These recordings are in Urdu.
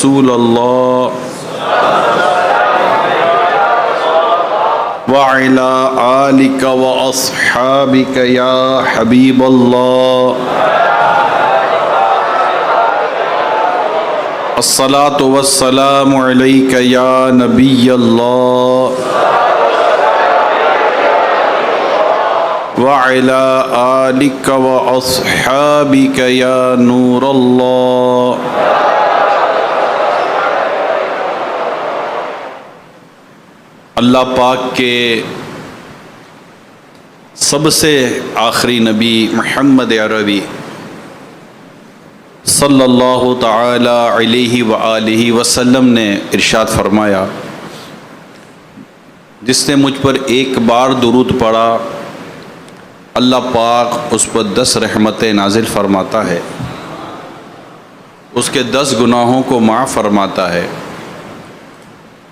رسول اللہ وعلی آلک واصحابک یا حبیب اللہ الصلاۃ والسلام علیک یا نبی اللہ وعلی آلک واصحابک یا نور اللہ۔ اللہ پاک کے سب سے آخری نبی محمد عربی صلی اللہ تعالی علیہ وآلہ وسلم نے ارشاد فرمایا، جس نے مجھ پر ایک بار درود پڑھا اللہ پاک اس پر 10 رحمتیں نازل فرماتا ہے، اس کے 10 گناہوں کو معاف فرماتا ہے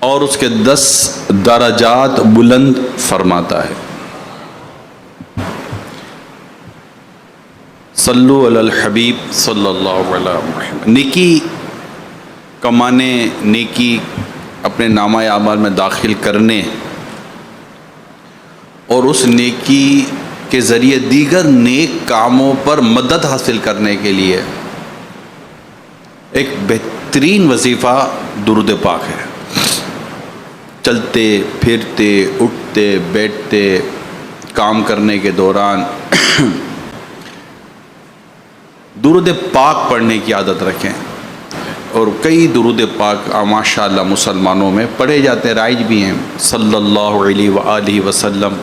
اور اس کے 10 درجات بلند فرماتا ہے۔ صلو علی الحبیب صلی اللہ علیہ وسلم۔ نیکی کمانے، نیکی اپنے نامہ اعمال میں داخل کرنے اور اس نیکی کے ذریعے دیگر نیک کاموں پر مدد حاصل کرنے کے لیے ایک بہترین وظیفہ درود پاک ہے۔ چلتے پھرتے اٹھتے بیٹھتے کام کرنے کے دوران درود پاک پڑھنے کی عادت رکھیں، اور کئی درود پاک ماشاء اللہ مسلمانوں میں پڑھے جاتے ہیں، رائج بھی ہیں۔ صلی اللہ علیہ وآلہ وسلم،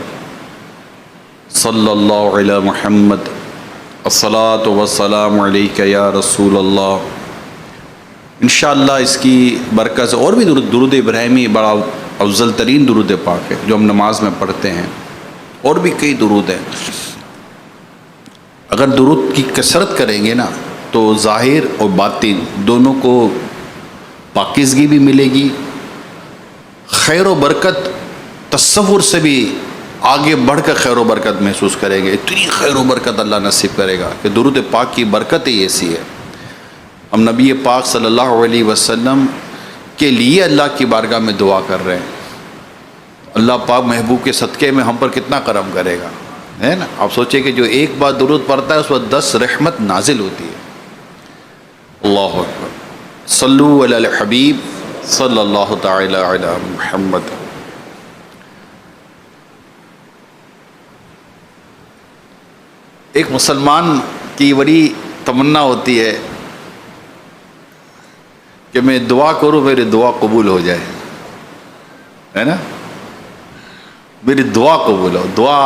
صلی اللہ علی محمد، الصلاۃ والسلام علیک یا رسول اللہ۔ انشاءاللہ اس کی برکت سے اور بھی درود ابراہیمی بڑا افضل ترین درود پاک ہے جو ہم نماز میں پڑھتے ہیں، اور بھی کئی درود ہیں۔ اگر درود کی کثرت کریں گے نا تو ظاہر اور باطن دونوں کو پاکیزگی بھی ملے گی، خیر و برکت تصور سے بھی آگے بڑھ کر خیر و برکت محسوس کریں گے۔ اتنی خیر و برکت اللہ نصیب کرے گا کہ درود پاک کی برکت ہی ایسی ہے۔ ہم نبی پاک صلی اللہ علیہ وسلم کے لیے اللہ کی بارگاہ میں دعا کر رہے ہیں، اللہ پاک محبوب کے صدقے میں ہم پر کتنا کرم کرے گا، ہے نا؟ آپ سوچیں کہ جو ایک بار درود پڑھتا ہے اس پر 10 رحمت نازل ہوتی ہے۔ اللہ اکبر۔ صلو علی الحبیب صلی اللہ تعالی علی محمد۔ ایک مسلمان کی بڑی تمنا ہوتی ہے کہ میں دعا کروں میری دعا قبول ہو جائے، ہے نا؟ میری دعا قبول ہو۔ دعا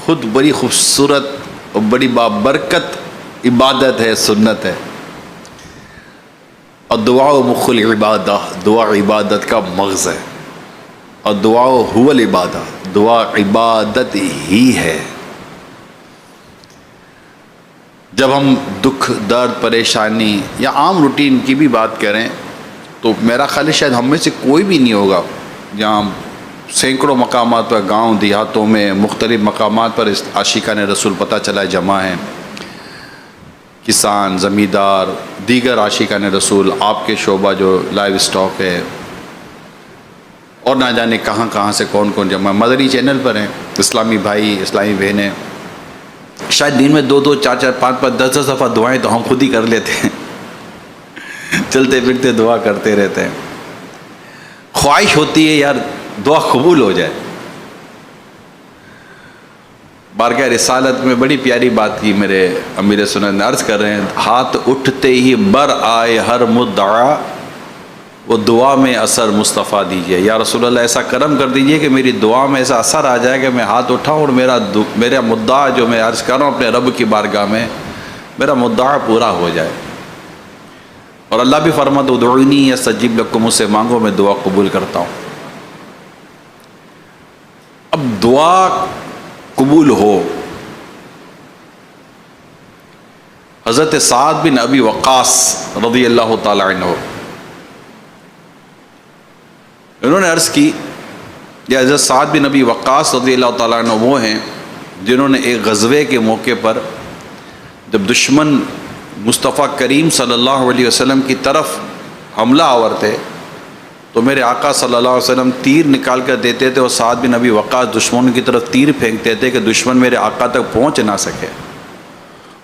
خود بڑی خوبصورت اور بڑی بابرکت عبادت ہے، سنت ہے، اور دعا مخ العبادہ، دعا عبادت کا مغز ہے، اور دعا هو العبادہ، دعا عبادت ہی ہے۔ جب ہم دکھ درد پریشانی یا عام روٹین کی بھی بات کریں تو میرا خیال ہے شاید ہم میں سے کوئی بھی نہیں ہوگا جہاں سینکڑوں مقامات پر، گاؤں دیہاتوں میں مختلف مقامات پر عاشقان رسول پتہ چلا جمع ہیں، کسان، زمیندار، دیگر عاشقان رسول، آپ کے شعبہ جو لائیو اسٹاک ہے، اور نہ جانے کہاں کہاں سے کون کون جمع ہے۔ مدری چینل پر ہیں، اسلامی بھائی اسلامی بہنیں، شاید دن میں 2 4 5 5 10 دفعہ دعائیں تو ہم خود ہی کر لیتے ہیں، چلتے پھرتے دعا کرتے رہتے ہیں۔ خواہش ہوتی ہے یار دعا قبول ہو جائے۔ بارگاہ رسالت میں بڑی پیاری بات کی میرے امیر سنت نے، عرض کر رہے ہیں ہاتھ اٹھتے ہی بر آئے ہر مدعا، وہ دعا میں اثر مصطفیٰ دیجئے۔ یا رسول اللہ ایسا کرم کر دیجئے کہ میری دعا میں ایسا اثر آ جائے کہ میں ہاتھ اٹھاؤں اور میرا مدعا جو میں عرض کر رہا ہوں اپنے رب کی بارگاہ میں، میرا مدعا پورا ہو جائے۔ اور اللہ بھی فرماتا ادعونی استجب لکم، مجھ سے مانگو میں دعا قبول کرتا ہوں۔ اب دعا قبول ہو، حضرت سعد بن ابی وقاص رضی اللہ تعالی عنہ انہوں نے عرض کی، یہ حضرت سعد بن ابی وقاص رضی اللہ تعالیٰ عنہ وہ ہیں جنہوں نے ایک غزوے کے موقع پر جب دشمن مصطفیٰ کریم صلی اللہ علیہ وسلم کی طرف حملہ آور تھے تو میرے آقا صلی اللہ علیہ وسلم تیر نکال کر دیتے تھے اور سعد بن ابی وقاص دشمن کی طرف تیر پھینکتے تھے کہ دشمن میرے آقا تک پہنچ نہ سکے،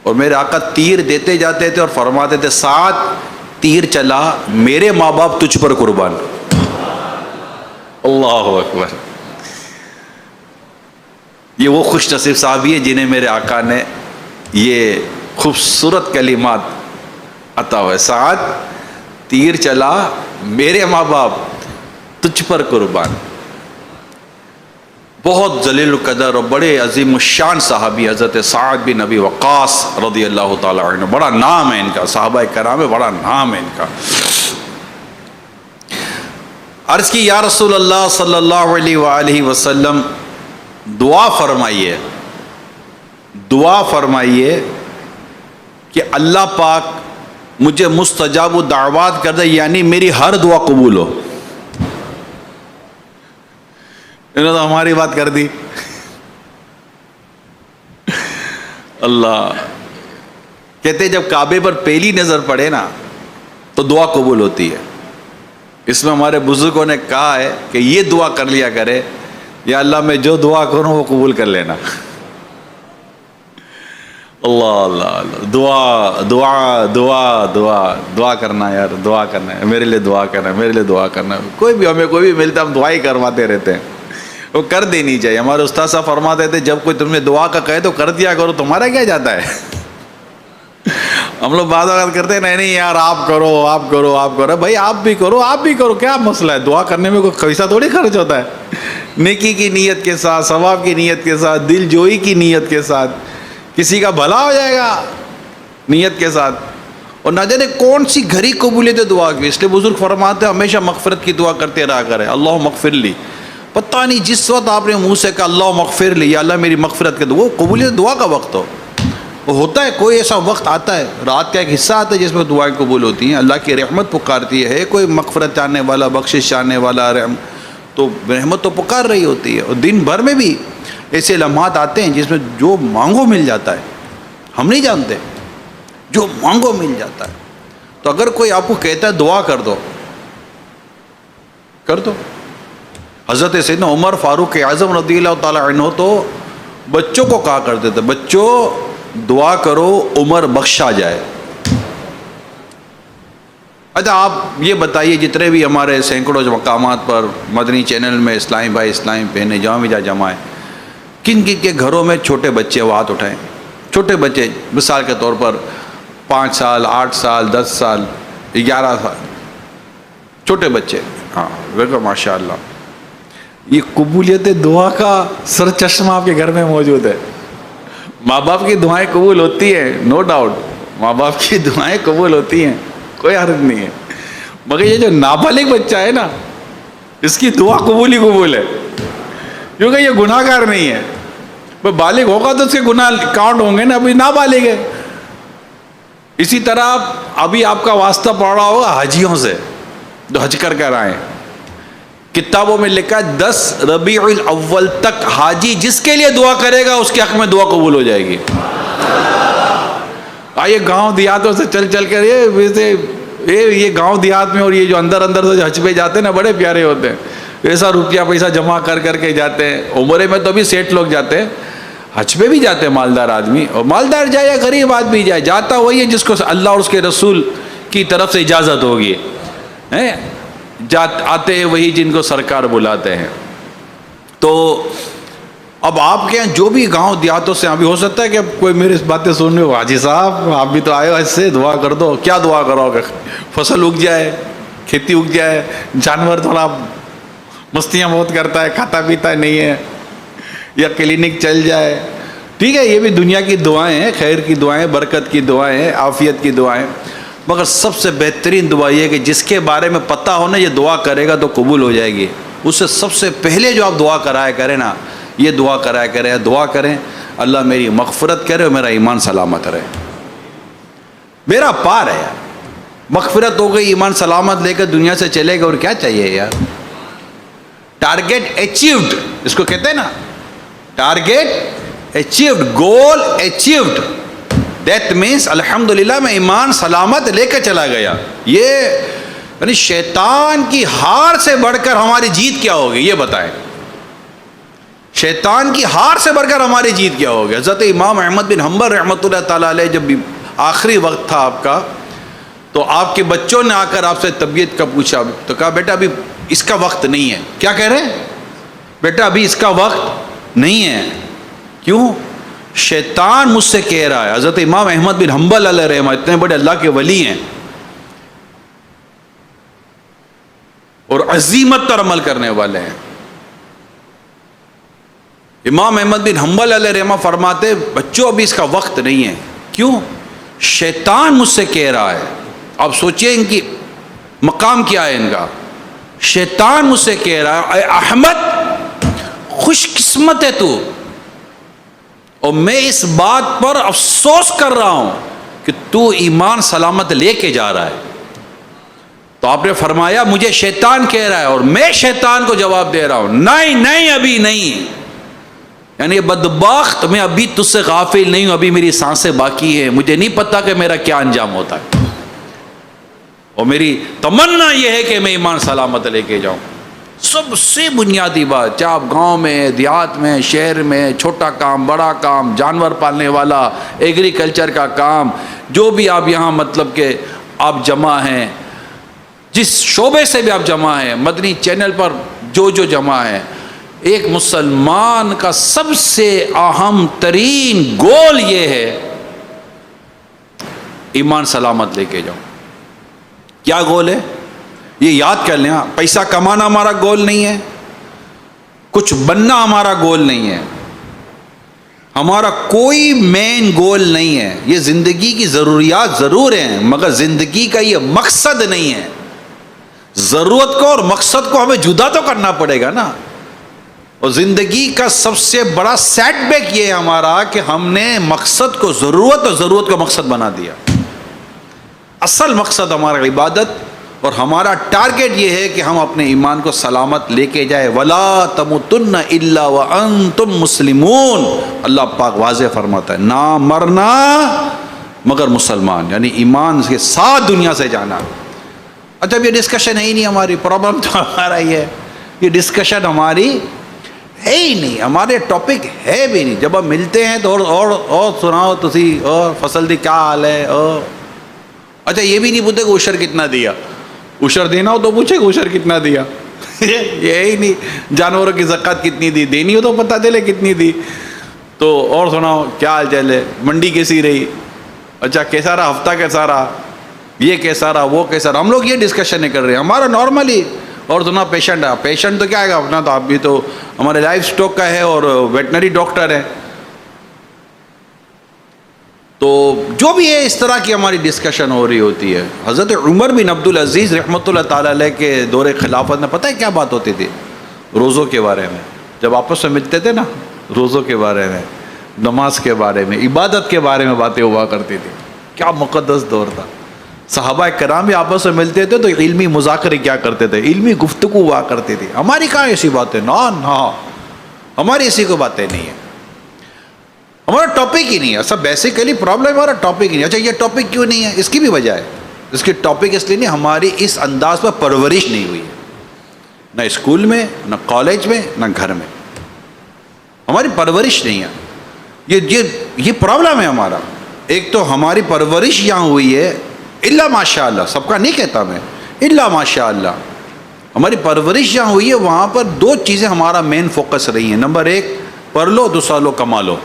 اور میرے آقا تیر دیتے جاتے تھے اور فرماتے تھے سعد تیر چلا، میرے ماں باپ تجھ پر قربان۔ اللہ اکبر۔ یہ وہ خوش نصیب صحابی ہے جنہیں میرے آقا نے یہ خوبصورت کلمات عطا ہوئے، سعد تیر چلا، میرے ماں باپ تجھ پر قربان۔ بہت ذلیل القدر اور بڑے عظیم الشان صحابی حضرت سعد بن ابی وقاص رضی اللہ تعالی عنہ، بڑا نام ہے ان کا، صحابہ کرام میں بڑا نام ہے ان کا۔ عرض کی یا رسول اللہ صلی اللہ علیہ وآلہ وسلم دعا فرمائیے، دعا فرمائیے کہ اللہ پاک مجھے مستجاب الدعوات کر دے، یعنی میری ہر دعا قبول ہو۔ انہوں نے ہماری بات کر دی۔ اللہ کہتے جب کعبے پر پہلی نظر پڑے نا تو دعا قبول ہوتی ہے۔ اس میں ہمارے بزرگوں نے کہا ہے کہ یہ دعا کر لیا کرے، یا اللہ میں جو دعا کروں وہ قبول کر لینا۔ اللہ اللہ اللہ، دعا دعا دعا دعا دعا کرنا یار، دعا کرنا ہے، میرے لیے دعا کرنا ہے، میرے لیے دعا کرنا ہے۔ کوئی بھی ہمیں کوئی بھی ملتا ہم دعا ہی کرواتے رہتے ہیں، وہ کر دینی چاہیے۔ ہمارے استاد صاحب فرماتے تھے جب کوئی تم نے دعا کا کہے تو کر دیا کرو، تمہارا کیا جاتا ہے۔ ہم لوگ بعض اوقات کرتے ہیں نہیں یار آپ کرو آپ کرو آپ کرو، بھائی آپ بھی کرو، کیا مسئلہ ہے؟ دعا کرنے میں کوئی پیسہ تھوڑی خرچ ہوتا ہے۔ نیکی کی نیت کے ساتھ، ثواب کی نیت کے ساتھ، دل جوئی کی نیت کے ساتھ، کسی کا بھلا ہو جائے گا نیت کے ساتھ، اور نہ جانے کون سی گھڑی قبولیت دعا کی۔ اس لیے بزرگ فرماتے ہیں ہمیشہ مغفرت کی دعا کرتے رہا کرے، اللہ مغفر لی۔ پتہ نہیں جس وقت آپ نے منہ سے کہا اللہ مغفر لی، یا اللہ میری مغفرت کر دو، وہ قبولیت دعا کا وقت ہو، وہ ہوتا ہے۔ کوئی ایسا وقت آتا ہے، رات کا ایک حصہ آتا ہے جس میں دعائیں قبول ہوتی ہیں، اللہ کی رحمت پکارتی ہے، کوئی مغفرت چاہنے والا، بخشش چاہنے والا، تو رحمت تو پکار رہی ہوتی ہے۔ اور دن بھر میں بھی ایسے لمحات آتے ہیں جس میں جو مانگو مل جاتا ہے، ہم نہیں جانتے، جو مانگو مل جاتا ہے۔ تو اگر کوئی آپ کو کہتا ہے دعا کر دو، کر دو۔ حضرت سیدنا عمر فاروق اعظم رضی اللہ تعالی عنہ تو بچوں کو کہا کرتے تھے بچوں دعا کرو عمر بخشا جائے۔ اچھا آپ یہ بتائیے جتنے بھی ہمارے سینکڑوں مقامات پر مدنی چینل میں اسلامی بھائی اسلامی بہنیں جہاں بھی جمع ہیں، کن کن کے گھروں میں چھوٹے بچے وہ ہاتھ اٹھائیں؟ چھوٹے بچے مثال کے طور پر 5 سال 8 سال 10 سال 11 سال چھوٹے بچے، ہاں دیکھو ماشاء اللہ یہ قبولیت دعا کا سر چشمہ آپ کے گھر میں موجود ہے۔ ماں باپ کی دعائیں قبول ہوتی ہیں، نو ڈاؤٹ ماں باپ کی دعائیں قبول ہوتی ہیں، کوئی حرج نہیں ہے، مگر یہ جو نابالغ بچہ ہے نا اس کی دعا قبول ہی قبول ہے، کیونکہ یہ گناہ گار نہیں ہے۔ وہ بالغ ہوگا تو اس کے گناہ کاؤنٹ ہوں گے نا، ابھی نابالغ ہے۔ اسی طرح ابھی آپ کا واسطہ پڑ رہا ہوگا حجیوں سے جو حج کر کر آئے، کتابوں میں لکھا 10 ربیع الاول تک حاجی جس کے لیے دعا کرے گا اس کے حق میں دعا قبول ہو جائے گی۔ آئیے گاؤں دیہاتوں سے چل چل کر یہ گاؤں دیہات میں اور یہ جو اندر سے حج پہ جاتے ہیں نا بڑے پیارے ہوتے ہیں، ایسا روپیہ پیسہ جمع کر کر کے جاتے ہیں۔ عمرے میں تو بھی سیٹ لوگ جاتے ہیں، حج پہ بھی جاتے ہیں مالدار آدمی، اور مالدار جائے یا غریب آدمی جائے، جاتا وہی ہے جس کو اللہ اور اس کے رسول کی طرف سے اجازت ہوگی، آتے ہیں وہی جن کو سرکار بلاتے ہیں۔ تو اب آپ کے یہاں جو بھی گاؤں دیہاتوں سے ابھی ہو سکتا ہے کہ کوئی میری باتیں سن رہے ہو، حاجی صاحب آپ بھی تو آئے ہو حج سے، دعا کر دو۔ کیا دعا کرو گے؟ فصل اگ جائے، کھیتی اگ جائے، جانور تھوڑا مستیاں بہت کرتا ہے، کھاتا پیتا نہیں ہے، یا کلینک چل جائے، ٹھیک ہے یہ بھی دنیا کی دعائیں ہیں، خیر کی دعائیں، برکت کی دعائیں ہیں، عافیت کی دعائیں، مگر سب سے بہترین دعا یہ ہے کہ جس کے بارے میں پتہ ہو نا یہ دعا کرے گا تو قبول ہو جائے گی، اس سے سب سے پہلے جو آپ دعا کرایا کریں نا یہ دعا کرایا کریں، دعا کریں اللہ میری مغفرت کرے اور میرا ایمان سلامت رہے۔ میرا پار ہے یار، مغفرت ہو گئی، ایمان سلامت لے کر دنیا سے چلے گا اور کیا چاہیے یار۔ ٹارگیٹ اچیوڈ اس کو کہتے ہیں نا، target achieved, goal achieved, that means الحمدللہ میں ایمان سلامت لے کر چلا گیا۔ یہ یعنی شیطان کی ہار سے بڑھ کر ہماری جیت کیا ہوگی یہ بتائیں. شیطان کی ہار سے بڑھ کر ہماری جیت کیا ہوگی. حضرت امام احمد بن حنبل رحمۃ اللہ تعالیٰ علیہ جب آخری وقت تھا آپ کا, تو آپ کے بچوں نے آ کر آپ سے طبیعت کا پوچھا, تو کہا بیٹا ابھی اس کا وقت نہیں ہے. کیا کہہ رہے ہیں؟ بیٹا ابھی اس کا وقت نہیں ہے. کیوں؟ شیطان مجھ سے کہہ رہا ہے. حضرت امام احمد بن حنبل علیہ رحمہ اتنے بڑے اللہ کے ولی ہیں اور عزیمت پر عمل کرنے والے ہیں. امام احمد بن حنبل علیہ رحمہ فرماتے بچوں ابھی اس کا وقت نہیں ہے. کیوں؟ شیطان مجھ سے کہہ رہا ہے. آپ سوچئے ان کی مقام کیا ہے ان کا. شیطان مجھ سے کہہ رہا ہے اے احمد خوش قسمت ہے تو, اور میں اس بات پر افسوس کر رہا ہوں کہ تو ایمان سلامت لے کے جا رہا ہے. تو آپ نے فرمایا مجھے شیطان کہہ رہا ہے اور میں شیطان کو جواب دے رہا ہوں نہیں نہیں ابھی نہیں. یعنی بدبخت میں ابھی تجھ سے غافل نہیں ہوں, ابھی میری سانسیں باقی ہیں, مجھے نہیں پتا کہ میرا کیا انجام ہوتا ہے, اور میری تمنا یہ ہے کہ میں ایمان سلامت لے کے جاؤں. سب سے بنیادی بات, چاہے آپ گاؤں میں, دیہات میں, شہر میں, چھوٹا کام بڑا کام, جانور پالنے والا, ایگریکلچر کا کام, جو بھی آپ یہاں مطلب کہ آپ جمع ہیں, جس شعبے سے بھی آپ جمع ہیں, مدنی چینل پر جو جمع ہے, ایک مسلمان کا سب سے اہم ترین گول یہ ہے ایمان سلامت لے کے جاؤ. کیا گول ہے یہ یاد کر لیں. پیسہ کمانا ہمارا گول نہیں ہے, کچھ بننا ہمارا گول نہیں ہے, ہمارا کوئی مین گول نہیں ہے. یہ زندگی کی ضروریات ضرور ہیں مگر زندگی کا یہ مقصد نہیں ہے. ضرورت کو اور مقصد کو ہمیں جدا تو کرنا پڑے گا نا. اور زندگی کا سب سے بڑا سیٹ بیک یہ ہے ہمارا کہ ہم نے مقصد کو ضرورت اور ضرورت کو مقصد بنا دیا. اصل مقصد ہمارا عبادت اور ہمارا ٹارگٹ یہ ہے کہ ہم اپنے ایمان کو سلامت لے کے جائے. وَلَا تَمُوتُنَّ إِلَّا وَأَنْتُمْ مُسْلِمُونَ. اللہ پاک واضح فرماتا ہے نہ مرنا مگر مسلمان, یعنی ایمان کے ساتھ دنیا سے جانا. اچھا یہ ڈسکشن ہے ہی نہیں ہماری, پرابلم تو ہمارا ہی ہے, یہ ڈسکشن ہماری ہے ہی نہیں, ہمارے ٹاپک ہے بھی نہیں. جب ہم ملتے ہیں تو اور سناؤ تسی, اور فصل دی کیا حال ہے, اور اچھا یہ بھی نہیں پوچھتے کہ عشر کتنا دیا. عشر دینا ہو تو پوچھے کہ عشر کتنا دیا. یہ ہی نہیں. جانوروں کی زکوٰۃ کتنی دی, دینی ہو تو پتہ چلے کتنی دی. تو اور سناؤ کیا حال چال ہے, منڈی کیسی رہی, اچھا کیسا رہا ہفتہ, کیسا رہا یہ, کیسا رہا وہ, کیسا رہا. ہم لوگ یہ ڈسکشن کر رہے ہیں ہمارا نارملی. اور سنا پیشنٹ ہے, پیشنٹ تو کیا ہے گا اپنا, تو آپ بھی تو ہمارے لائف سٹاک کا ہے اور ویٹنری ڈاکٹر ہے. تو جو بھی ہے اس طرح کی ہماری ڈسکشن ہو رہی ہوتی ہے. حضرت عمر بن عبد العزیز رحمۃ اللہ تعالیٰ علیہ کے دور خلافت میں پتہ ہے کیا بات ہوتی تھی؟ روزوں کے بارے میں. جب آپس میں ملتے تھے نا, روزوں کے بارے میں, نماز کے بارے میں, عبادت کے بارے میں باتیں ہوا کرتی تھی. کیا مقدس دور تھا. صحابہ کرام بھی آپس میں ملتے تھے تو علمی مذاکرے کیا کرتے تھے, علمی گفتگو ہوا کرتی تھی. ہماری کہاں ایسی باتیں, نہ ہماری ایسی کوئی باتیں نہیں ہیں, ہمارا ٹاپک ہی نہیں ہے. سب بیسیکلی پرابلم ہمارا ٹاپک ہی نہیں. اچھا یہ ٹاپک کیوں نہیں ہے, اس کی بھی وجہ ہے. اس کی ٹاپک اس لیے نہیں, ہماری اس انداز پر پرورش نہیں ہوئی ہے, نہ اسکول میں, نہ کالج میں, نہ گھر میں. ہماری پرورش نہیں ہے. یہ پرابلم ہے ہمارا. ایک تو ہماری پرورش یہاں ہوئی ہے, الا ماشاء اللہ, سب کا نہیں کہتا میں, الا ماشاء اللہ ہماری پرورش جہاں ہوئی ہے وہاں پر دو چیزیں ہمارا مین فوکس رہی ہیں. نمبر ایک, پڑھ لو, دوسرا لو کما لو.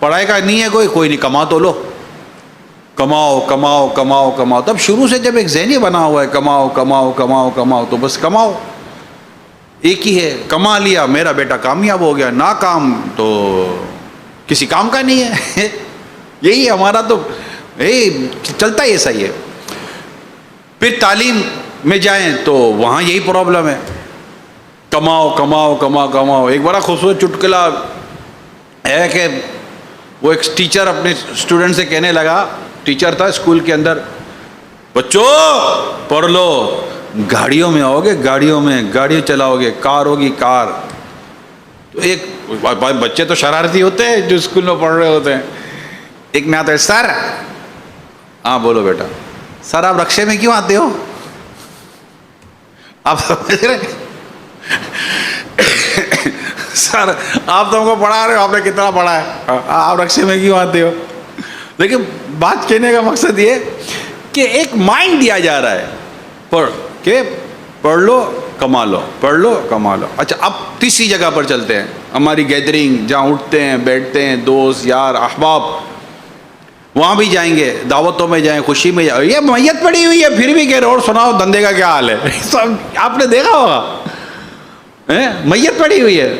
پڑھائی کا نہیں ہے کوئی نہیں, کما تو لو, کماؤ کماؤ کماؤ کماؤ. تب شروع سے جب ایک ذہنی بنا ہوا ہے کماؤ کماؤ کماؤ کماؤ, تو بس کماؤ. ایک ہی ہے, کما لیا میرا بیٹا کامیاب ہو گیا, ناکام تو کسی کام کا نہیں ہے. یہی ہمارا تو چلتا ہی ایسا ہی ہے. پھر تعلیم میں جائیں تو وہاں یہی پرابلم ہے, کماؤ کماؤ کماؤ کماؤ. ایک بڑا خوبصورت چٹکلا ہے کہ وہ ایک ٹیچر اپنے اسٹوڈنٹ سے کہنے لگا, ٹیچر تھا اسکول کے اندر, بچوں پڑھ لو, گاڑیوں میں آؤ گے, گاڑیوں میں گاڑیوں چلاؤ گے, کار ہوگی کار. تو ایک بچے تو شرارتی ہوتے ہیں جو اسکول میں پڑھ رہے ہوتے ہیں. ایک میں آتا ہے, سر, ہاں بولو بیٹا, سر آپ رکشے میں کیوں آتے ہو؟ آپ سمجھ رہے سر آپ تو ہم کو پڑھا رہے ہو, آپ نے کتنا پڑھا ہے, آپ رکشے میں کیوں آتے ہو؟ لیکن بات کہنے کا مقصد یہ کہ ایک مائنڈ دیا جا رہا ہے پڑھ لو کما لو, پڑھ لو کما لو. اچھا اب تیسری جگہ پر چلتے ہیں, ہماری گیدرنگ جہاں اٹھتے ہیں بیٹھتے ہیں, دوست یار احباب, وہاں بھی جائیں گے, دعوتوں میں جائیں, خوشی میں جائیں. یہ میت پڑی ہوئی ہے پھر بھی کہہ رہے اور سناؤ دھندے کا کیا حال ہے. آپ نے دیکھا ہوگا میت پڑی ہوئی ہے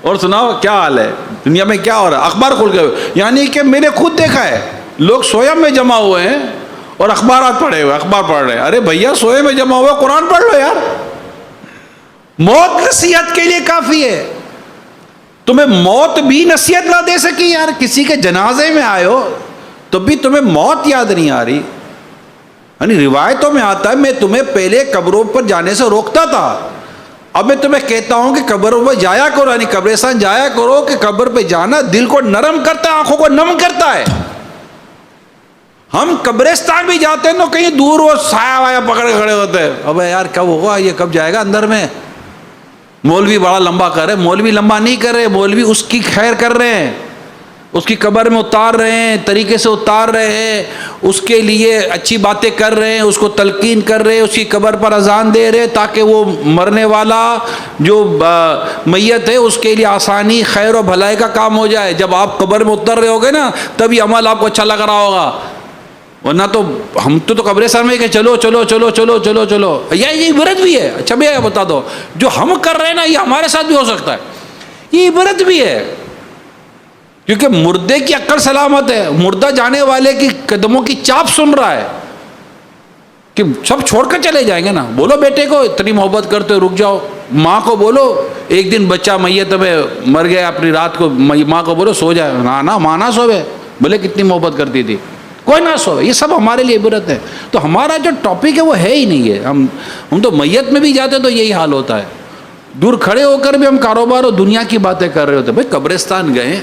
اور سناؤ کیا حال ہے, دنیا میں کیا ہو رہا ہے. اخبار کھول کے, یعنی کہ میں نے خود دیکھا ہے لوگ سویا میں جمع ہوئے ہیں اور اخبارات پڑھے ہوئے, اخبار پڑھ رہے ہیں. ارے بھیا سوئے میں جمع ہوا, قرآن پڑھ لو یار. موت نصیحت کے لیے کافی ہے. تمہیں موت بھی نصیحت نہ دے سکی یار, کسی کے جنازے میں آئے ہو تو بھی تمہیں موت یاد نہیں آ رہی. یعنی روایتوں میں آتا ہے میں تمہیں پہلے قبروں پر جانے سے روکتا تھا, اب میں تمہیں کہتا ہوں کہ قبروں پر جایا کرو, یعنی قبرستان جایا کرو, کہ قبر پہ جانا دل کو نرم کرتا ہے, آنکھوں کو نم کرتا ہے. ہم قبرستان بھی جاتے ہیں تو کہیں دور وہ سایہ وایا پکڑ کے کھڑے ہوتے ہیں, ابے یار کب ہوگا, یہ کب جائے گا اندر میں. مولوی بڑا لمبا کر رہے, مولوی لمبا نہیں کر رہے, مولوی اس کی خیر کر رہے ہیں, اس کی قبر میں اتار رہے ہیں, طریقے سے اتار رہے ہیں, اس کے لیے اچھی باتیں کر رہے ہیں, اس کو تلقین کر رہے ہیں, اس کی قبر پر اذان دے رہے تاکہ وہ مرنے والا جو میت ہے اس کے لیے آسانی خیر و بھلائی کا کام ہو جائے. جب آپ قبر میں اتر رہے ہوگے نا تبھی عمل آپ کو اچھا لگ رہا ہوگا, ورنہ تو ہم تو قبرستان میں کہ چلو چلو چلو چلو چلو چلو. یہ عبرت بھی ہے. اچھا میں بتا دو, جو ہم کر رہے ہیں نا یہ ہمارے ساتھ بھی ہو سکتا ہے, یہ عبرت بھی ہے. کیونکہ مردے کی عقل سلامت ہے, مردہ جانے والے کی قدموں کی چاپ سن رہا ہے کہ سب چھوڑ کر چلے جائیں گے نا. بولو بیٹے کو اتنی محبت کرتے ہو رک جاؤ, ماں کو بولو ایک دن بچہ میت میں مر گیا اپنی رات کو, ماں کو بولو سو جائے, نا ماں نہ سوے, بولے کتنی محبت کرتی تھی, کوئی نہ سوے. یہ سب ہمارے لیے عبرت ہے. تو ہمارا جو ٹاپک ہے وہ ہے ہی نہیں ہے. ہم تو میت میں بھی جاتے تو یہی حال ہوتا ہے, دور کھڑے ہو کر بھی ہم کاروبار اور دنیا کی باتیں کر رہے ہوتے. بھائی قبرستان گئے,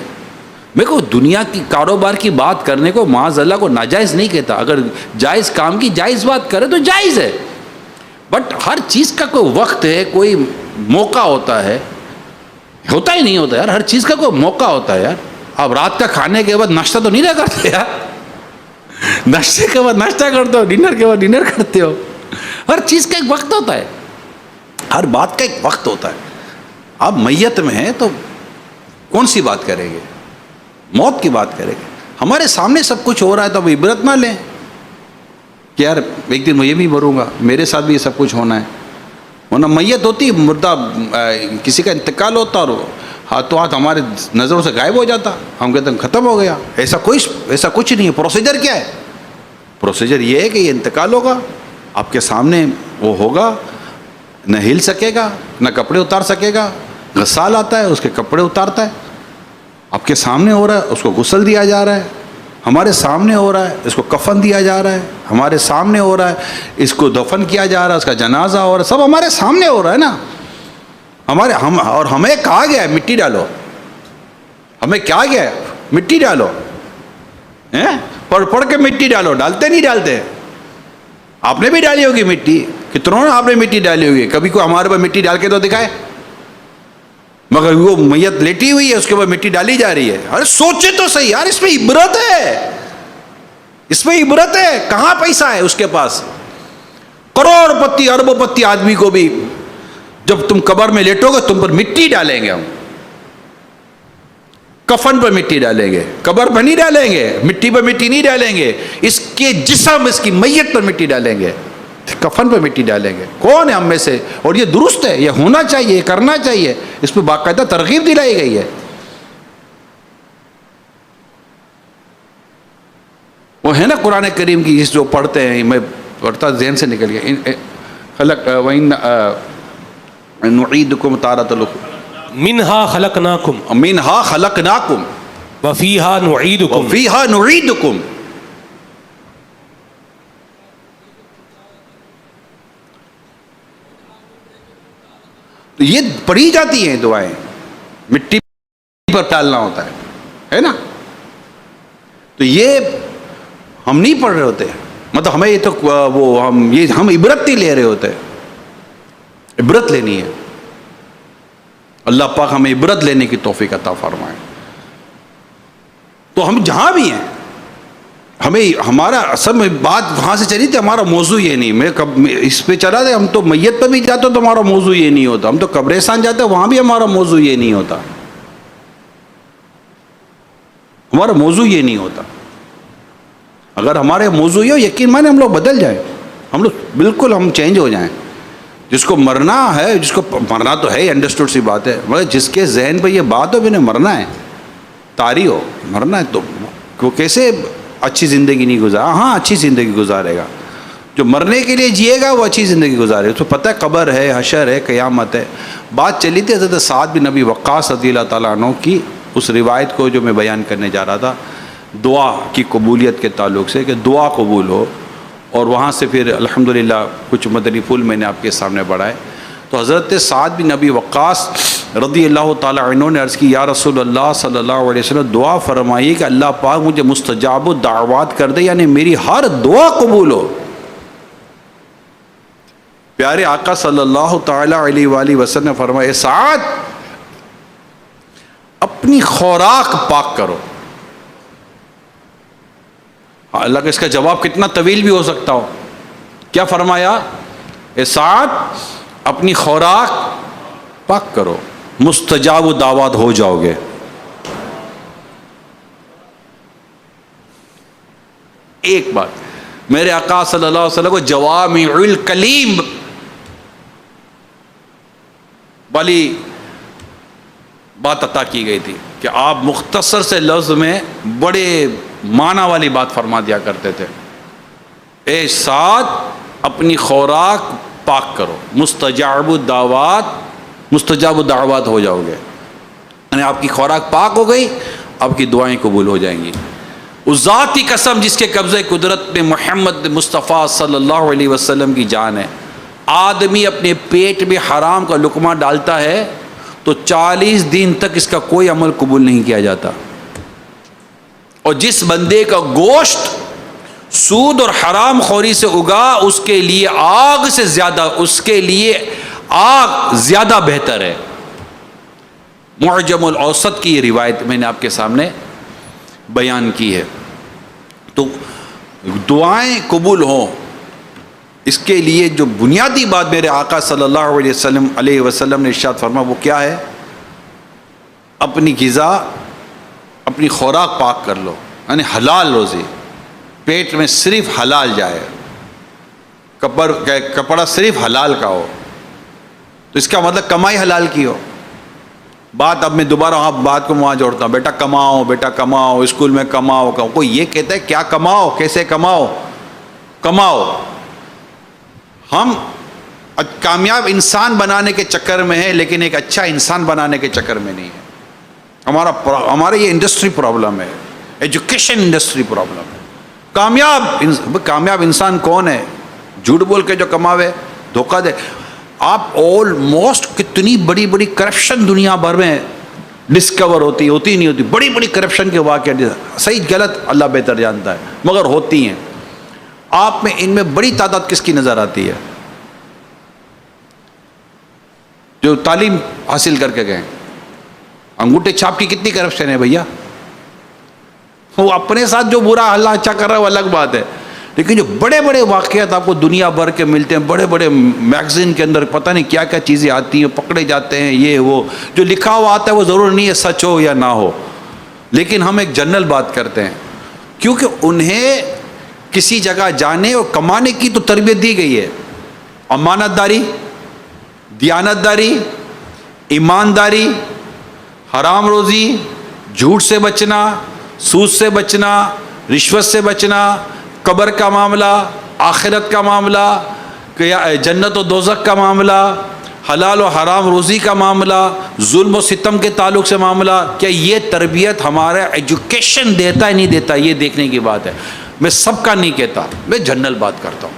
میں کو دنیا کی کاروبار کی بات کرنے کو معاذ اللہ کو ناجائز نہیں کہتا. اگر جائز کام کی جائز بات کرے تو جائز ہے, بٹ ہر چیز کا کوئی وقت ہے, کوئی موقع ہوتا ہے. ہوتا ہی نہیں ہوتا یار, ہر چیز کا کوئی موقع ہوتا ہے یار. آپ رات کا کھانے کے بعد ناشتہ تو نہیں رہ کرتے یار, ناشتے کے بعد ناشتہ کرتے ہو, ڈنر کے بعد ڈنر کرتے ہو. ہر چیز کا ایک وقت ہوتا ہے, ہر بات کا ایک وقت ہوتا ہے. آپ میت میں ہیں تو کون سی بات کریں گے, موت کی بات کریں گے. ہمارے سامنے سب کچھ ہو رہا ہے تو اب عبرت نہ لیں کہ یار ایک دن میں بھی مروں گا, میرے ساتھ بھی یہ سب کچھ ہونا ہے. ورنہ میت ہوتی, مردہ کسی کا انتقال ہوتا اور ہاتھوں ہاتھ ہمارے نظروں سے غائب ہو جاتا, ہم کہتے ہیں ختم ہو گیا. ایسا کچھ نہیں ہے. پروسیجر کیا ہے؟ پروسیجر یہ ہے کہ یہ انتقال ہوگا, آپ کے سامنے وہ ہوگا, نہ ہل سکے گا, نہ کپڑے اتار سکے گا. غسال آتا ہے, اس کے کپڑے اتارتا ہے, آپ کے سامنے ہو رہا ہے, اس کو غسل دیا جا رہا ہے, ہمارے سامنے ہو رہا ہے, اس کو کفن دیا جا رہا ہے, ہمارے سامنے ہو رہا ہے, اس کو دفن کیا جا رہا ہے, اس کا جنازہ ہو رہا ہے, سب ہمارے سامنے ہو رہا ہے نا. اور ہمیں کہا گیا ہے مٹی ڈالو, ہمیں کیا گیا ہے مٹی ڈالو, پڑھ کے مٹی ڈالو. ڈالتے نہیں ڈالتے؟ آپ نے بھی ڈالی ہوگی مٹی, کتنوں نے آپ نے مٹی ڈالی ہوگی. کبھی کوئی ہمارے پاس مٹی ڈال کے تو دکھائے. مگر وہ میت لیٹی ہوئی ہے, اس کے بعد مٹی ڈالی جا رہی ہے. ارے سوچے تو صحیح یار, اس میں عبرت ہے, اس میں عبرت ہے. کہاں پیسہ ہے اس کے پاس؟ کروڑ پتی اربوں پتی آدمی کو بھی جب تم قبر میں لیٹو گے تم پر مٹی ڈالیں گے. ہم کفن پر مٹی ڈالیں گے, قبر پر نہیں ڈالیں گے, مٹی پر مٹی نہیں ڈالیں گے, اس کے جسم, اس کی میت پر مٹی ڈالیں گے, کفن پہ مٹی ڈالیں گے. کون ہے ہم میں سے؟ اور یہ درست ہے, یہ ہونا چاہیے, یہ کرنا چاہیے, اس پہ باقاعدہ ترغیب دلائی گئی ہے. وہ ہے نا قرآن کریم کی جو پڑھتے ہیں, میں پڑھتا ذہن سے نکل گیا, خلق نعیدکم تارۃ اخری منہا خلقناکم منہا خلقناکم وفیہا نعیدکم وفیہا نعیدکم. تو یہ پڑھی جاتی ہیں دعائیں, مٹی پر ڈالنا ہوتا ہے نا. تو یہ ہم نہیں پڑھ رہے ہوتے, مطلب ہمیں یہ تو وہ ہم عبرت نہیں لے رہے ہوتے. عبرت لینی ہے. اللہ پاک ہمیں عبرت لینے کی توفیق عطا فرمائے. تو ہم جہاں بھی ہیں, ہمیں ہمارا اصل میں بات وہاں سے چلی تھی, ہمارا موضوع یہ نہیں, میں اس پہ چلا تھا, ہم تو میت پہ بھی جاتے تو ہمارا موضوع یہ نہیں ہوتا, ہم تو قبرستان جاتے وہاں بھی ہمارا موضوع یہ نہیں ہوتا, ہمارا موضوع یہ نہیں ہوتا. اگر ہمارے موضوع یہ ہو, یقین مانے ہم لوگ بدل جائیں, ہم لوگ بالکل ہم چینج ہو جائیں. جس کو مرنا ہے, جس کو مرنا تو ہے, انڈرسٹوڈ سی بات ہے, مگر جس کے ذہن پہ یہ بات ہو بھی نہیں مرنا ہے, طاری ہو مرنا ہے, تو وہ کیسے اچھی زندگی نہیں گزارا. ہاں اچھی زندگی گزارے گا, جو مرنے کے لیے جیے گا وہ اچھی زندگی گزارے گا. اس کو پتہ ہے قبر ہے, حشر ہے, قیامت ہے. بات چلی تھی حضرت سعد بن ابی وقاص رضی اللہ تعالیٰ عنہ کی, اس روایت کو جو میں بیان کرنے جا رہا تھا, دعا کی قبولیت کے تعلق سے, کہ دعا قبول ہو. اور وہاں سے پھر الحمدللہ کچھ مدنی پھول میں نے آپ کے سامنے بڑھائے. تو حضرت سعد بن ابی وقاص رضی اللہ تعالیٰ عنہ نے عرض کی, یا رسول اللہ صلی اللہ علیہ وسلم, دعا فرمائیے کہ اللہ پاک مجھے مستجاب الدعوات کر دے, یعنی میری ہر دعا قبول ہو. پیارے آقا صلی اللہ تعالیٰ علیہ وآلہ وسلم نے فرمایا, اے سعد اپنی خوراک پاک کرو. اللہ کا اس کا جواب کتنا طویل بھی ہو سکتا ہو. کیا فرمایا؟ اے سعد اپنی خوراک پاک کرو, مستجاب دعوات ہو جاؤ گے. ایک بات میرے آقا صلی اللہ علیہ وسلم کو جوامع الکلیم والی بات عطا کی گئی تھی, کہ آپ مختصر سے لفظ میں بڑے معنی والی بات فرما دیا کرتے تھے. اے سعد اپنی خوراک پاک کرو, مستجاب الدعوات ہو جاؤ گے. یعنی آپ کی خوراک پاک ہو گئی, آپ کی دعائیں قبول ہو جائیں گی. اس ذات کی قسم جس کے قبضے قدرت میں محمد مصطفیٰ صلی اللہ علیہ وسلم کی جان ہے, آدمی اپنے پیٹ میں حرام کا لقمہ ڈالتا ہے تو 40 دن تک اس کا کوئی عمل قبول نہیں کیا جاتا. اور جس بندے کا گوشت سود اور حرام خوری سے اگا, اس کے لیے آگ زیادہ بہتر ہے. معجم الاوسط کی یہ روایت میں نے آپ کے سامنے بیان کی ہے. تو دعائیں قبول ہوں, اس کے لیے جو بنیادی بات میرے آقا صلی اللہ علیہ وسلم نے ارشاد فرمایا وہ کیا ہے؟ اپنی غذا, اپنی خوراک پاک کر لو, یعنی حلال روزی, پیٹ میں صرف حلال جائے, کپڑا صرف حلال کا ہو. تو اس کا مطلب کمائی حلال کی ہو. بات اب میں دوبارہ بات کو وہاں جوڑتا ہوں, بیٹا کماؤ, اسکول میں کماؤ. کوئی یہ کہتا ہے کیا کماؤ, کیسے کماؤ. ہم کامیاب انسان بنانے کے چکر میں ہیں, لیکن ایک اچھا انسان بنانے کے چکر میں نہیں ہے. ہمارا یہ انڈسٹری پرابلم ہے, ایجوکیشن انڈسٹری پرابلم ہے. کامیاب انسان کون ہے؟ جھوٹ بول کے جو کماوے, دھوکہ دے. آپ آلموسٹ کتنی بڑی بڑی کرپشن دنیا بھر میں ڈسکور ہوتی نہیں ہوتی, بڑی بڑی کرپشن کے واقعات, صحیح غلط اللہ بہتر جانتا ہے, مگر ہوتی ہیں. آپ میں ان میں بڑی تعداد کس کی نظر آتی ہے؟ جو تعلیم حاصل کر کے گئے. انگوٹھے چھاپ کی کتنی کرپشن ہے بھیا. وہ اپنے ساتھ جو برا اللہ اچھا کر رہا ہے وہ الگ بات ہے, لیکن جو بڑے بڑے واقعات آپ کو دنیا بھر کے ملتے ہیں, بڑے بڑے میگزین کے اندر پتہ نہیں کیا کیا چیزیں آتی ہیں, پکڑے جاتے ہیں, یہ وہ جو لکھا ہوا آتا ہے وہ ضرور نہیں ہے سچ ہو یا نہ ہو, لیکن ہم ایک جنرل بات کرتے ہیں, کیونکہ انہیں کسی جگہ جانے اور کمانے کی تو تربیت دی گئی ہے. امانت داری, دیانت داری, ایمانداری, حرام روزی, جھوٹ سے بچنا, سود سے بچنا, رشوت سے بچنا, قبر کا معاملہ, آخرت کا معاملہ, جنت و دوزخ کا معاملہ, حلال و حرام روزی کا معاملہ, ظلم و ستم کے تعلق سے معاملہ. کیا یہ تربیت ہمارا ایجوکیشن دیتا ہے نہیں دیتا, یہ دیکھنے کی بات ہے. میں سب کا نہیں کہتا, میں جنرل بات کرتا ہوں.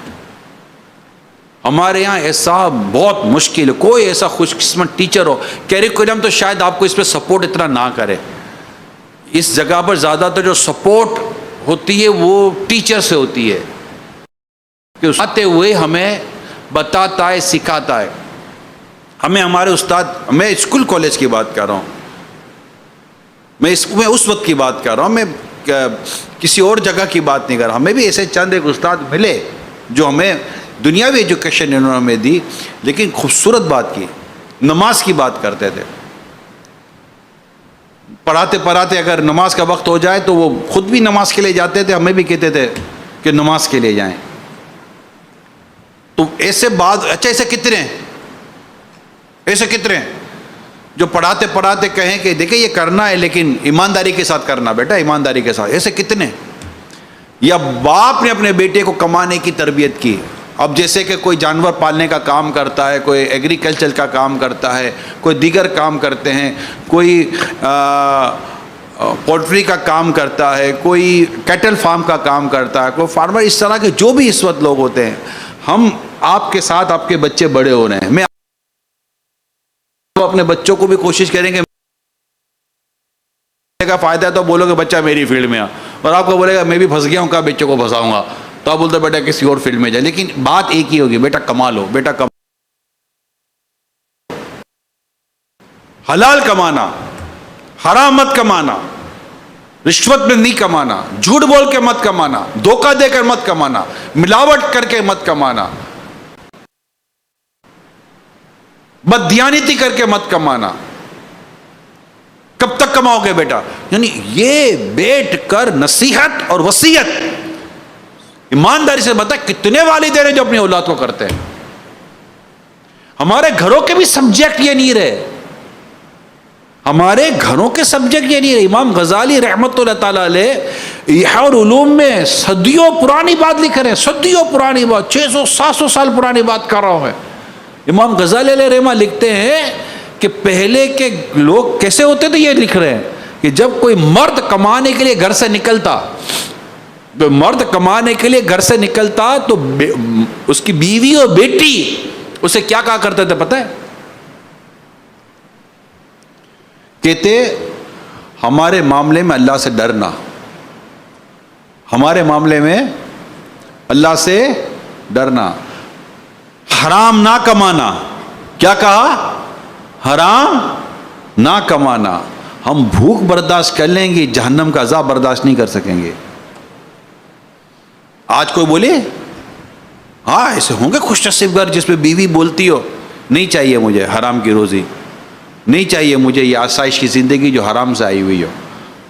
ہمارے یہاں ایسا بہت مشکل ہے, کوئی ایسا خوش قسمت ٹیچر ہو, کیریکولم تو شاید آپ کو اس پہ سپورٹ اتنا نہ کرے. اس جگہ پر زیادہ تر جو سپورٹ ہوتی ہے وہ ٹیچر سے ہوتی ہے, کہ آتے ہوئے ہمیں بتاتا ہے, سکھاتا ہے. ہمیں ہمارے استاد، میں اسکول کالج کی بات کر رہا ہوں، میں اس وقت کی بات کر رہا ہوں، میں کسی اور جگہ کی بات نہیں کر رہا. ہمیں بھی ایسے چند ایک استاد ملے جو ہمیں دنیاوی ایجوکیشن انہوں نے ہمیں دی، لیکن خوبصورت بات کی، نماز کی بات کرتے تھے. پڑھاتے پڑھاتے اگر نماز کا وقت ہو جائے تو وہ خود بھی نماز کے لیے جاتے تھے، ہمیں بھی کہتے تھے کہ نماز کے لیے جائیں. تو ایسے بات، اچھا ایسے کتنے ہیں، ایسے کتنے ہیں جو پڑھاتے پڑھاتے کہیں کہ دیکھیں یہ کرنا ہے لیکن ایمانداری کے ساتھ کرنا بیٹا، ایمانداری کے ساتھ. ایسے کتنے؟ یا باپ نے اپنے بیٹے کو کمانے کی تربیت کی. اب جیسے کہ کوئی جانور پالنے کا کام کرتا ہے، کوئی ایگریکلچر کا کام کرتا ہے، کوئی دیگر کام کرتے ہیں، کوئی پولٹری کا کام کرتا ہے، کوئی کیٹل فارم کا کام کرتا ہے، کوئی فارمر، اس طرح کے جو بھی اس وقت لوگ ہوتے ہیں. ہم آپ کے ساتھ آپ کے بچے بڑے ہو رہے ہیں، میں اپنے بچوں کو بھی کوشش کریں گے کا فائدہ ہے تو بولو کہ بچہ میری فیلڈ میں آ، اور آپ کو بولے گا میں بھی پھنس گیا ہوں کہاں بچوں کو پھنساؤں گا، تو آپ بولتے بیٹا کسی اور فیلڈ میں جائے. لیکن بات ایک ہی ہوگی، بیٹا کما لو، بیٹا حلال کمانا، حرام مت کمانا، رشوت میں نہیں کمانا، جھوٹ بول کے مت کمانا، دھوکہ دے کر مت کمانا، ملاوٹ کر کے مت کمانا، بددیانتی کر کے مت کمانا. کب تک کماؤ گے بیٹا؟ یعنی یہ بیٹھ کر نصیحت اور وصیت ایمانداری سے بتا. کتنے والدین ہیں جو اپنی اولاد کو کرتے ہیں؟ ہمارے گھروں کے بھی سبجیکٹ یہ نہیں رہے، ہمارے گھروں کے سبجیکٹ یہ نہیں رہے. امام غزالی رحمت اللہ تعالیٰ علیہ احیاء العلوم میں صدیوں پرانی بات لکھ رہے ہیں، صدیوں پرانی بات، 600-700 سال پرانی بات کر رہا ہوں میں. امام غزالی علیہ رحمہ لکھتے ہیں کہ پہلے کے لوگ کیسے ہوتے تھے، یہ لکھ رہے ہیں کہ جب کوئی مرد کمانے کے لیے گھر سے نکلتا، تو اس کی بیوی اور بیٹی اسے کیا کہا کرتے تھے پتہ ہے؟ کہتے ہمارے معاملے میں اللہ سے ڈرنا، ہمارے معاملے میں اللہ سے ڈرنا، حرام نہ کمانا. کیا کہا؟ حرام نہ کمانا. ہم بھوک برداشت کر لیں گے، جہنم کا عذاب برداشت نہیں کر سکیں گے. آج کوئی بولے ہاں ایسے ہوں گے خوش نصیب گھر جس میں بیوی بولتی ہو نہیں چاہیے مجھے حرام کی روزی، نہیں چاہیے مجھے یہ آسائش کی زندگی جو حرام سے آئی ہوئی ہو،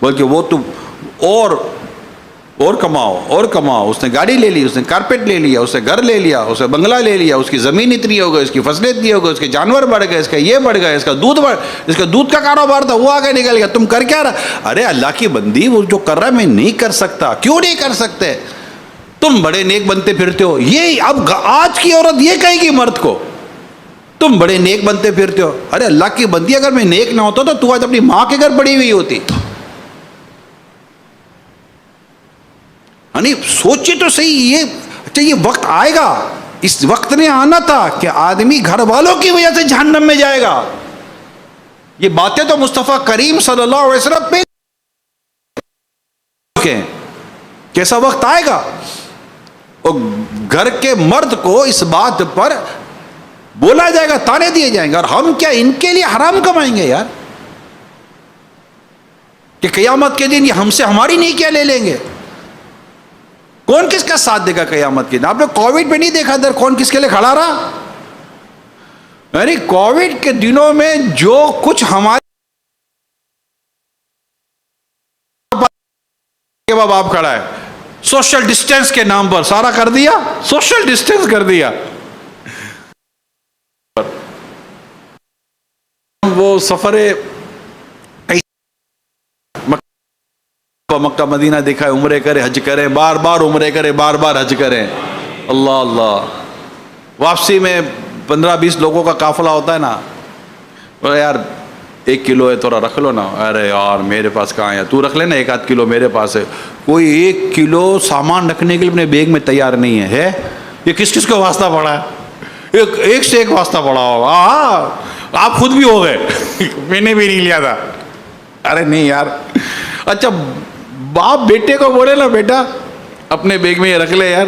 بلکہ وہ تو اور کماؤ. اس نے گاڑی لے لی، اس نے کارپیٹ لے لیا، اس نے گھر لے لیا، اس نے بنگلہ لے لیا، اس کی زمین اتنی ہو گئی، اس کی فصلیں اتنی ہو گئی، اس کے جانور بڑھ گئے، اس کا یہ بڑھ گیا، اس کا دودھ کا کاروبار تھا وہ آگے نکل گیا. تم کر کیا رہا؟ ارے اللہ کی بندی، وہ جو کر رہا ہے میں نہیں کر سکتا. کیوں نہیں کر سکتے؟ تم بڑے نیک بنتے پھرتے ہو. یہ اب آج کی عورت یہ کہے گی مرد کو تم بڑے نیک بنتے پھرتے ہو. ارے اللہ کی بندی، اگر میں نیک نہ ہوتا تو آج اپنی ماں کے گھر پڑی ہوئی ہوتی. یعنی سوچے تو صحیح، یہ وقت آئے گا، اس وقت نے آنا تھا کہ آدمی گھر والوں کی وجہ سے جہنم میں جائے گا. یہ باتیں تو مصطفیٰ کریم صلی اللہ علیہ وسلم پہ کیسا وقت آئے گا، اور گھر کے مرد کو اس بات پر بولا جائے گا، تانے دیے جائیں گے. اور ہم کیا ان کے لیے حرام کمائیں گے یار، کہ قیامت کے دن یہ ہم سے ہماری نہیں کیا لے لیں گے؟ کون کس کا ساتھ دے گا قیامت کے دن؟ آپ نے کووڈ میں نہیں دیکھا در کون کس کے لیے کھڑا رہا؟ یعنی کووڈ کے دنوں میں جو کچھ ہمارے باپ آپ کھڑا ہے، سوشل ڈسٹینس کے نام پر سارا کر دیا، سوشل ڈسٹینس کر دیا. وہ سفر مکہ مدینہ دکھائے، عمرے کرے حج کریں، بار بار عمرے کرے، بار بار حج کریں. اللہ اللہ. واپسی میں 15-20 لوگوں کا قافلہ ہوتا ہے نا، یار 1 کلو ہے تھوڑا رکھ لو نا. ارے یار میرے پاس کہاں ہے، تو رکھ لینا 1-8 کلو میرے پاس ہے. کوئی 1 کلو سامان رکھنے کے لیے اپنے بیگ میں تیار نہیں ہے. یہ کس کس کو واسطہ پڑا ہے؟ ایک سے ایک واسطہ پڑا ہوگا. ہاں آپ خود بھی ہو گئے، میں نے بھی نہیں لیا تھا. ارے نہیں یار. اچھا باپ بیٹے کو بولے نا بیٹا اپنے بیگ میں یہ رکھ لے یار،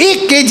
1 kg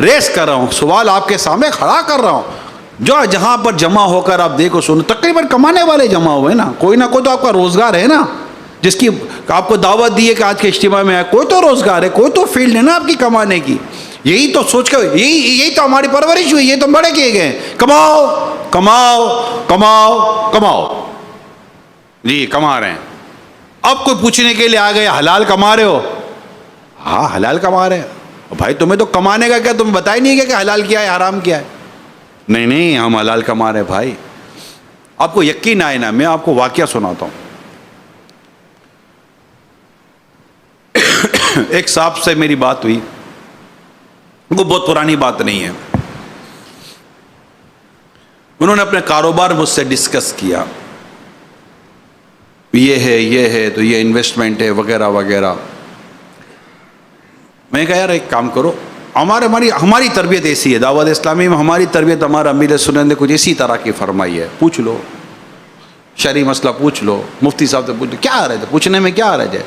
ریس کر رہا ہوں, سوال آپ کے سامنے کھڑا کر رہا ہوں. جو جہاں پر جمع ہو کر آپ دیکھو سنو, تقریباً کمانے والے جمع ہوئے نا, کوئی نہ کوئی تو آپ کا روزگار ہے نا, جس کی آپ کو دعوت دی ہے کہ آج کے اجتماع میں آئے, کوئی تو روزگار ہے, کوئی تو فیلڈ ہے نا آپ کی کمانے کی. یہی تو سوچ کر یہی تو ہماری پرورش ہوئی, یہ تو بڑے کیے گئے, کماؤ کماؤ کماؤ کماؤ. جی کما رہے ہیں. اب کوئی پوچھنے کے لیے آ گئے حلال کما رہے ہو؟ ہاں حلال کما رہے ہیں. بھائی تمہیں تو کمانے کا کیا, تمہیں بتا ہی نہیں کہ حلال کیا ہے حرام کیا ہے. نہیں نہیں ہم حلال کما رہے ہیں. بھائی آپ کو یقین آئے نا, میں آپ کو واقعہ سناتا ہوں. ایک صاحب سے میری بات ہوئی, وہ بہت پرانی بات نہیں ہے. انہوں نے اپنے کاروبار مجھ سے ڈسکس کیا, یہ ہے تو یہ انویسٹمنٹ ہے وغیرہ وغیرہ. میں نے کہا یار ایک کام کرو, ہماری تربیت ایسی ہے, دعوت اسلامی میں ہماری تربیت ہمارا امیر سنت نے کچھ اسی طرح کی فرمائی ہے. پوچھ لو, شرعی مسئلہ پوچھ لو, مفتی صاحب سے پوچھ لو, کیا حرج ہے پوچھنے میں, کیا حرج ہے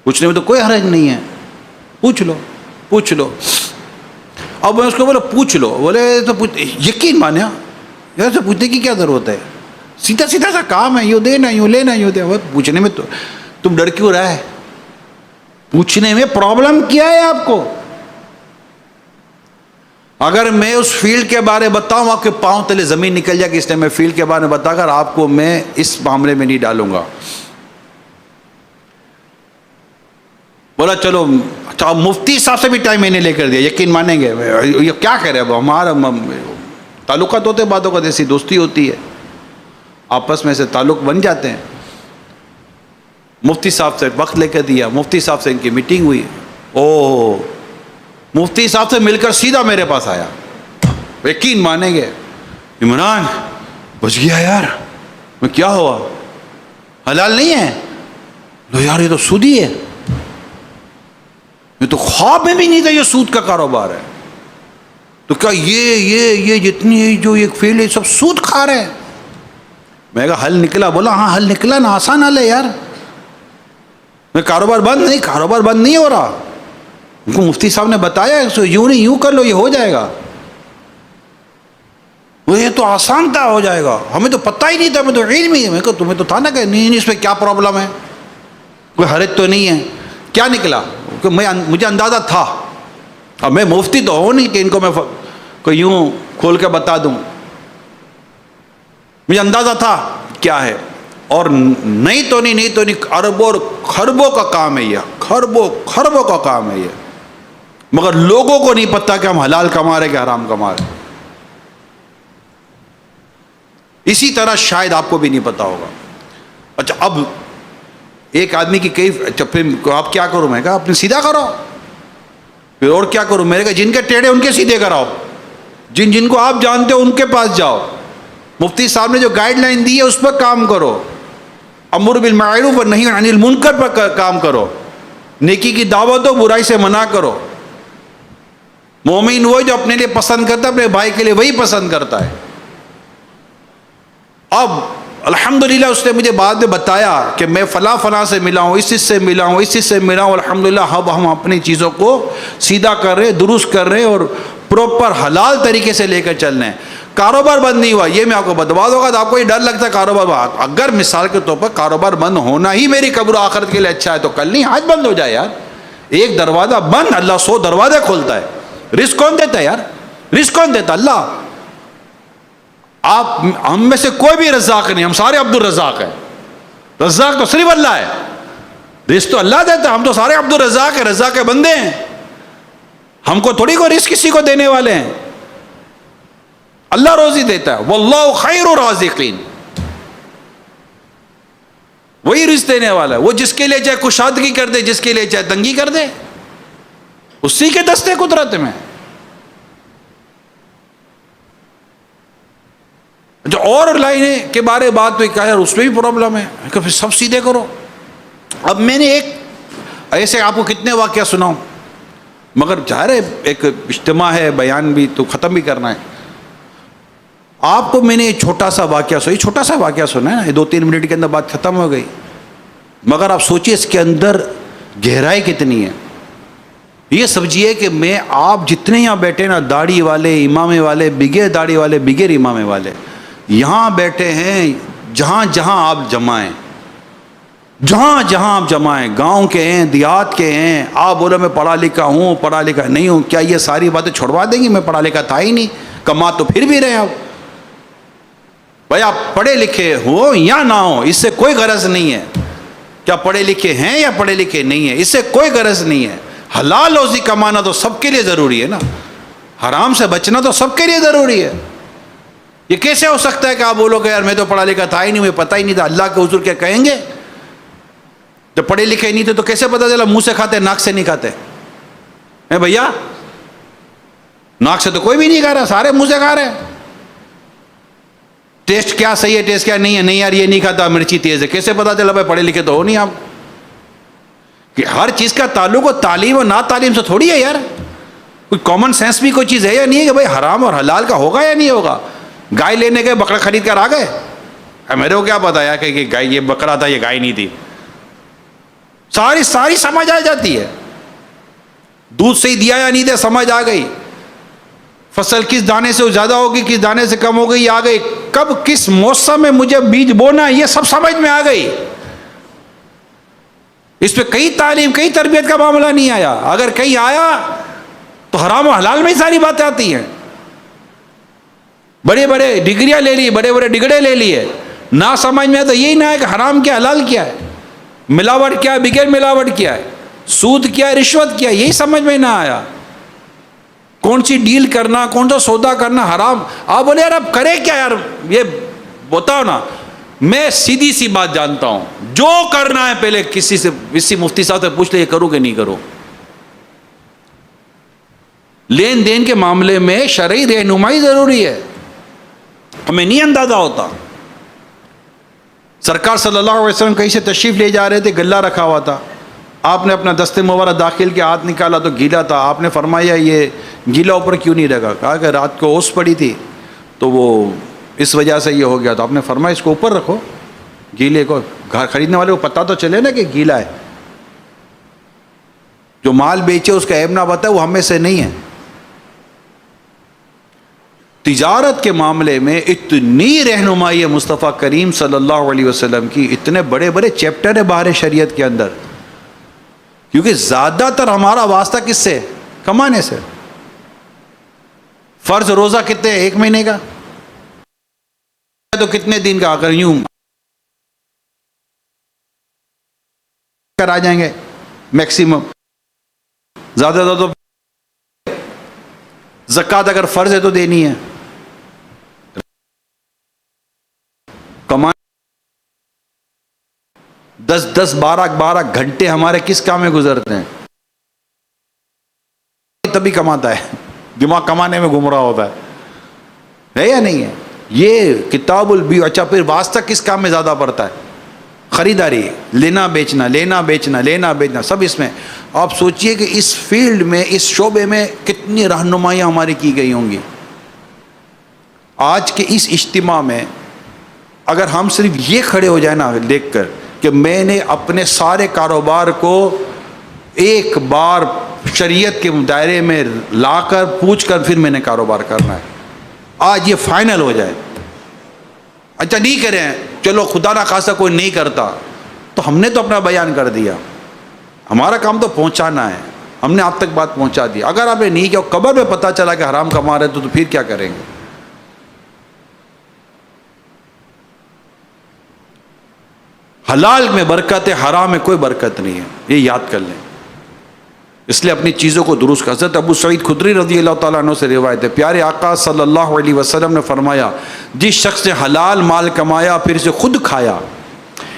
پوچھنے میں, تو کوئی حرج نہیں ہے, پوچھ لو پوچھ لو. اب میں اس کو بولا پوچھ لو, بولے تو یقین مانے یار سے پوچھنے کی کیا ضرورت ہے, سیدھا سیدھا سا کام ہے, یوں دینا یوں لینا یوں دے. پوچھنے میں تو تم ڈر کیوں رہا ہے, پوچھنے میں پرابلم کیا ہے آپ کو؟ اگر میں اس فیلڈ کے بارے بتاؤں آپ کے پاؤں تلے زمین نکل جائے گی, اس لیے میں فیلڈ کے بارے میں بتا کر آپ کو میں اس معاملے میں نہیں ڈالوں گا. بولا چلو اچھا, مفتی صاحب سے بھی ٹائم میں نے لے کر دیا. یقین مانیں گے یہ کیا کرے, اب ہمارا تعلقات ہوتے ہیں, باتوں کا جیسی دوستی ہوتی ہے, آپس میں سے تعلق بن جاتے ہیں. مفتی صاحب سے وقت لے کر دیا, مفتی صاحب سے ان کی میٹنگ ہوئی. اوہ, مفتی صاحب سے مل کر سیدھا میرے پاس آیا. یقین مانیں گے, عمران بچ گیا یار. میں کیا ہوا, حلال نہیں ہے؟ لو یار یہ تو سودی ہے, یہ تو خواب میں بھی نہیں تھا یہ سود کا کاروبار ہے. تو کیا یہ جتنی جو ایک فیلڈ ہے سب سود کھا رہے ہیں؟ میں کہا حل نکلا؟ بولا ہاں حل نکلا نا, آسان حل ہے یار. میں کاروبار بند نہیں ہو رہا. ان کو مفتی صاحب نے بتایا یوں نہیں یوں کر لو, یہ ہو جائے گا. وہ یہ تو آسان تھا, ہو جائے گا. ہمیں تو پتہ ہی نہیں تھا, ہمیں تو علم ہی. میں کہا تمہیں تو تھا نا کہ نہیں اس میں کیا پرابلم ہے, کوئی حرج تو نہیں ہے. کیا نکلا کہ مجھے اندازہ تھا, اب میں مفتی تو ہوں نہیں کہ ان کو میں کوئی یوں کھول کے بتا دوں. مجھے اندازہ تھا کیا ہے, اور نہیں تو نہیں اربوں اور خربوں کا کام ہے یہ, خربوں کا کام ہے یہ. مگر لوگوں کو نہیں پتا کہ ہم حلال کما رہے کہ حرام کما رہے. اسی طرح شاید آپ کو بھی نہیں پتا ہوگا. اچھا اب ایک آدمی کی کئی, پھر آپ کیا کروں؟ میں کہا اپنے سیدھا کرو. پھر اور کیا کروں؟ میں نے کہا جن کے ٹیڑھے ان کے سیدھے کراؤ, جن کو آپ جانتے ہو ان کے پاس جاؤ. مفتی صاحب نے جو گائیڈ لائن دی ہے اس پر کام کرو, امر بالمعروف اور نہی عن المنکر پر کام کرو, نیکی کی دعوت دو, برائی سے منع کرو. مومن وہ جو اپنے لیے پسند کرتا ہے اپنے بھائی کے لیے وہی پسند کرتا ہے. اب الحمدللہ اس نے مجھے بعد میں بتایا کہ میں فلاں سے ملا ہوں, اس سے ملا ہوں, اس سے ملا ہوں. الحمدللہ اب ہم اپنی چیزوں کو سیدھا کر رہے, درست کر رہے اور پراپر حلال طریقے سے لے کر چل رہے ہیں. کاروبار بند نہیں ہوا, یہ میں آپ کو بتوا دوں گا. تو آپ کو یہ ڈر لگتا ہے کاروبار, اگر مثال کے طور پر کاروبار بند ہونا ہی میری قبر و آخرت کے لیے اچھا ہے تو کل نہیں آج بند ہو جائے یار. ایک دروازہ بند, اللہ 100 دروازے کھولتا ہے. رزق کون دیتا ہے یار؟ رزق کون دیتا؟ اللہ. آپ ہم میں سے کوئی بھی رزاق نہیں, ہم سارے عبد الرزاق ہیں. رزاق تو صرف اللہ ہے, رزق تو اللہ دیتا ہے. ہم تو سارے عبد الرزاق ہیں, رزاق کے بندے ہیں. ہم کو تھوڑی کوئی رزق کسی کو دینے والے ہیں, اللہ روزی دیتا ہے. واللہ خیر الرازقین, وہی رزق دینے والا ہے. وہ جس کے لیے چاہے کشادگی کر دے, جس کے لیے چاہے تنگی کر دے, اسی کے دستے قدرت میں. جو اور لائنیں کے بارے بات ہوئی, کہا یار اس میں بھی پرابلم ہے, کہ پھر سب سیدھے کرو. اب میں نے ایک ایسے آپ کو کتنے واقعہ سناؤں, مگر ظاہر ہے ایک اجتماع ہے, بیان بھی تو ختم بھی کرنا ہے. آپ کو میں نے چھوٹا سا واقعہ سنا ہے, 2-3 منٹ کے اندر بات ختم ہو گئی. مگر آپ سوچئے اس کے اندر گہرائی کتنی ہے. یہ سمجھیے کہ میں آپ جتنے یہاں بیٹھے نا، داڑھی والے، امامے والے، بغیر داڑھی والے، بغیر امامے والے، یہاں بیٹھے ہیں، جہاں جہاں آپ جمع ہیں، جہاں جہاں آپ جمع ہیں، گاؤں کے ہیں، دیہات کے ہیں، آپ بولو میں پڑھا لکھا ہوں، پڑھا لکھا نہیں ہوں، کیا یہ ساری باتیں چھوڑوا دیں گی؟ میں پڑھا لکھا تھا ہی نہیں، کما تو پھر بھی رہے آپ بھائی، آپ پڑھے لکھے ہو یا نہ ہو، اس سے کوئی غرض نہیں ہے کیا پڑھے لکھے ہیں یا پڑھے لکھے نہیں ہیں، اس سے کوئی غرض نہیں ہے۔ حلال روزی کمانا تو سب کے لیے ضروری ہے نا، حرام سے بچنا تو سب کے لیے ضروری ہے۔ یہ کیسے ہو سکتا ہے کہ آپ بولو کہ یار میں تو پڑھا لکھا تھا ہی نہیں، مجھے پتہ ہی نہیں تھا؟ اللہ کے حضور کیا کہیں گے؟ جب پڑھے لکھے نہیں تھے تو کیسے پتہ چلا؟ منہ سے کھاتے، ناک سے نہیں کھاتے؟ بھیا ناک سے تو کوئی بھی نہیں کھا رہا، سارے منہ سے کھا رہے ہیں۔ ٹیسٹ کیا صحیح ہے، ٹیسٹ کیا نہیں ہے؟ نہیں یار یہ نہیں کھاتا، مرچی تیز ہے۔ کیسے پتا چلا؟ بھائی پڑھے لکھے تو ہو نہیں آپ، کہ ہر چیز کا تعلق و تعلیم اور نا تعلیم سے تھوڑی ہے یار۔ کوئی کامن سینس بھی کوئی چیز ہے یا نہیں ہے کہ بھائی حرام اور حلال کا ہوگا یا نہیں ہوگا؟ گائے لینے گئے، بکرا خرید کر آ گئے، میرے کو کیا پتا یا کہ گائے یہ بکرا تھا، یہ گائے نہیں تھی؟ ساری سمجھ آ جاتی ہے، دودھ صحیح دیا یا نہیں دیا سمجھ آ گئی، فصل کس دانے سے زیادہ ہوگی، کس دانے سے کم ہوگی، آ گئی، کب کس موسم میں مجھے بیج بونا یہ سب سمجھ میں آ گئی۔ اس پہ کئی تعلیم، کئی تربیت کا معاملہ نہیں آیا۔ اگر کہیں آیا تو حرام و حلال میں ہی ساری باتیں آتی ہیں۔ بڑے بڑے ڈگریاں لے لی، بڑے بڑے ڈگڑے لے لیے، نہ سمجھ میں آیا تو یہی نہ ہے کہ حرام کیا حلال کیا ہے، ملاوٹ کیا ہے بغیر ملاوٹ کیا ہے، سود کیا ہے رشوت کیا ہے، یہی سمجھ میں نہ آیا۔ کون سی ڈیل کرنا، کون سا سودا کرنا حرام۔ آپ بولے یار اب کرے کیا یار، یہ بتاؤ نا۔ میں سیدھی سی بات جانتا ہوں، جو کرنا ہے پہلے کسی مفتی صاحب سے پوچھ لے یہ کروں کہ نہیں کروں۔ لین دین کے معاملے میں شرعی رہنمائی ضروری ہے، ہمیں نہیں اندازہ ہوتا۔ سرکار صلی اللہ علیہ وسلم کہیں سے تشریف لے جا رہے تھے، گلہ رکھا ہوا تھا، آپ نے اپنا دست مبارک داخل کے ہاتھ نکالا تو گیلا تھا۔ آپ نے فرمایا یہ گیلا اوپر کیوں نہیں رکھا؟ کہا کہ رات کو اوس پڑی تھی تو وہ اس وجہ سے یہ ہو گیا۔ تو آپ نے فرمایا اس کو اوپر رکھو، گیلے کو گھر خریدنے والے کو پتہ تو چلے نا کہ گیلا ہے، جو مال بیچے اس کا عیب نہ بتائے وہ ہم میں سے نہیں ہے۔ تجارت کے معاملے میں اتنی رہنمائی ہے مصطفیٰ کریم صلی اللہ علیہ وسلم کی، اتنے بڑے بڑے چیپٹر ہے باہر شریعت کے اندر، کیونکہ زیادہ تر ہمارا واسطہ کس سے؟ کمانے سے۔ فرض روزہ کتنے؟ 1 مہینے کا تو کتنے دن کا؟ اگر یوں کر آ جائیں گے میکسیمم، زیادہ زیادہ تو زکوٰۃ اگر فرض ہے تو دینی ہے۔ کمانے 10-12 گھنٹے ہمارے کس کام میں گزرتے ہیں؟ تبھی کماتا ہے، دماغ کمانے میں گم رہا ہوتا ہے یا نہیں ہے؟ یہ کتاب البیع۔ اچھا پھر واسطہ کس کام میں زیادہ پڑتا ہے؟ خریداری، لینا بیچنا، لینا بیچنا، لینا بیچنا، سب اس میں۔ آپ سوچئے کہ اس فیلڈ میں، اس شعبے میں کتنی رہنمائیاں ہماری کی گئی ہوں گی۔ آج کے اس اجتماع میں اگر ہم صرف یہ کھڑے ہو جائیں نا دیکھ کر کہ میں نے اپنے سارے کاروبار کو ایک بار شریعت کے دائرے میں لا کر پوچھ کر پھر میں نے کاروبار کرنا ہے، آج یہ فائنل ہو جائے۔ اچھا نہیں کریں، چلو خدا نہ خواستہ کوئی نہیں کرتا تو ہم نے تو اپنا بیان کر دیا، ہمارا کام تو پہنچانا ہے، ہم نے آپ تک بات پہنچا دی۔ اگر آپ نے نہیں کیا، قبر میں پتہ چلا کہ حرام کما رہے تو پھر کیا کریں گے؟ حلال میں برکت ہے، حرام میں کوئی برکت نہیں ہے، یہ یاد کر لیں۔ اس لیے اپنی چیزوں کو درست کر۔ حضرت ابو سعید خدری رضی اللہ تعالیٰ عنہ سے روایت ہے، پیارے آقا صلی اللہ علیہ وسلم نے فرمایا، جس شخص نے حلال مال کمایا پھر اسے خود کھایا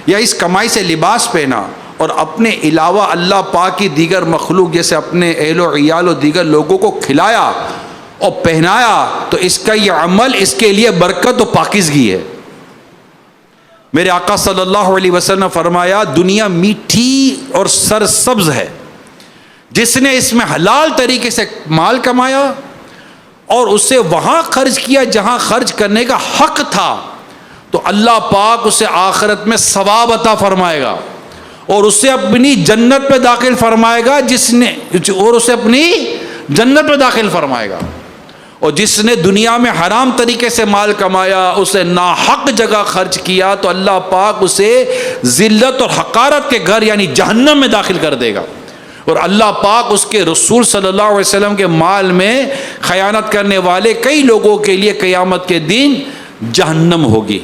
یا اس کمائی سے لباس پہنا اور اپنے علاوہ اللہ پاک کی دیگر مخلوق جیسے اپنے اہل و عیال و دیگر لوگوں کو کھلایا اور پہنایا تو اس کا یہ عمل اس کے لیے برکت و پاکیزگی ہے۔ میرے آقا صلی اللہ علیہ وسلم نے فرمایا، دنیا میٹھی اور سرسبز ہے، جس نے اس میں حلال طریقے سے مال کمایا اور اسے وہاں خرچ کیا جہاں خرچ کرنے کا حق تھا تو اللہ پاک اسے آخرت میں ثواب عطا فرمائے گا، اور اسے اپنی جنت پہ داخل فرمائے گا اسے اپنی جنت پہ داخل فرمائے گا. اور جس نے دنیا میں حرام طریقے سے مال کمایا، اسے ناحق جگہ خرچ کیا، تو اللہ پاک اسے ذلت اور حقارت کے گھر یعنی جہنم میں داخل کر دے گا. اور اللہ پاک اس کے رسول صلی اللہ علیہ وسلم کے مال میں خیانت کرنے والے کئی لوگوں کے لیے قیامت کے دن جہنم ہوگی.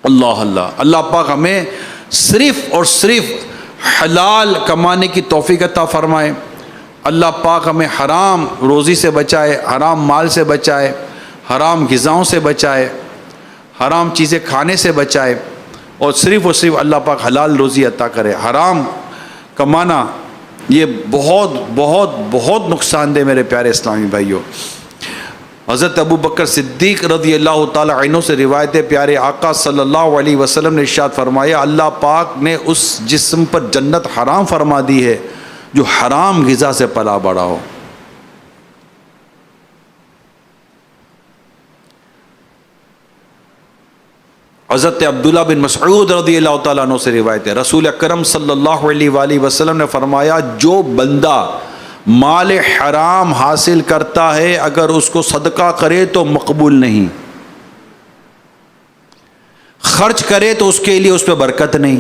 اللہ اللہ، اللہ پاک ہمیں صرف اور صرف حلال کمانے کی توفیق عطا فرمائے. اللہ پاک ہمیں حرام روزی سے بچائے، حرام مال سے بچائے، حرام غذاؤں سے بچائے، حرام چیزیں کھانے سے بچائے، اور صرف اللہ پاک حلال روزی عطا کرے. حرام کمانا یہ بہت بہت بہت نقصان دہ میرے پیارے اسلامی بھائیوں. حضرت ابو بکر صدیق رضی اللہ تعالی عنہ سے روایت ہے، پیارے آقا صلی اللہ علیہ وسلم نے ارشاد فرمایا، اللہ پاک نے اس جسم پر جنت حرام فرما دی ہے جو حرام غذا سے پلا بڑا ہو. حضرت عبداللہ بن مسعود رضی اللہ تعالیٰ عنہ سے روایت ہے، رسول اکرم صلی اللہ علیہ وآلہ وسلم نے فرمایا، جو بندہ مال حرام حاصل کرتا ہے اگر اس کو صدقہ کرے تو مقبول نہیں، خرچ کرے تو اس کے لیے اس پہ برکت نہیں،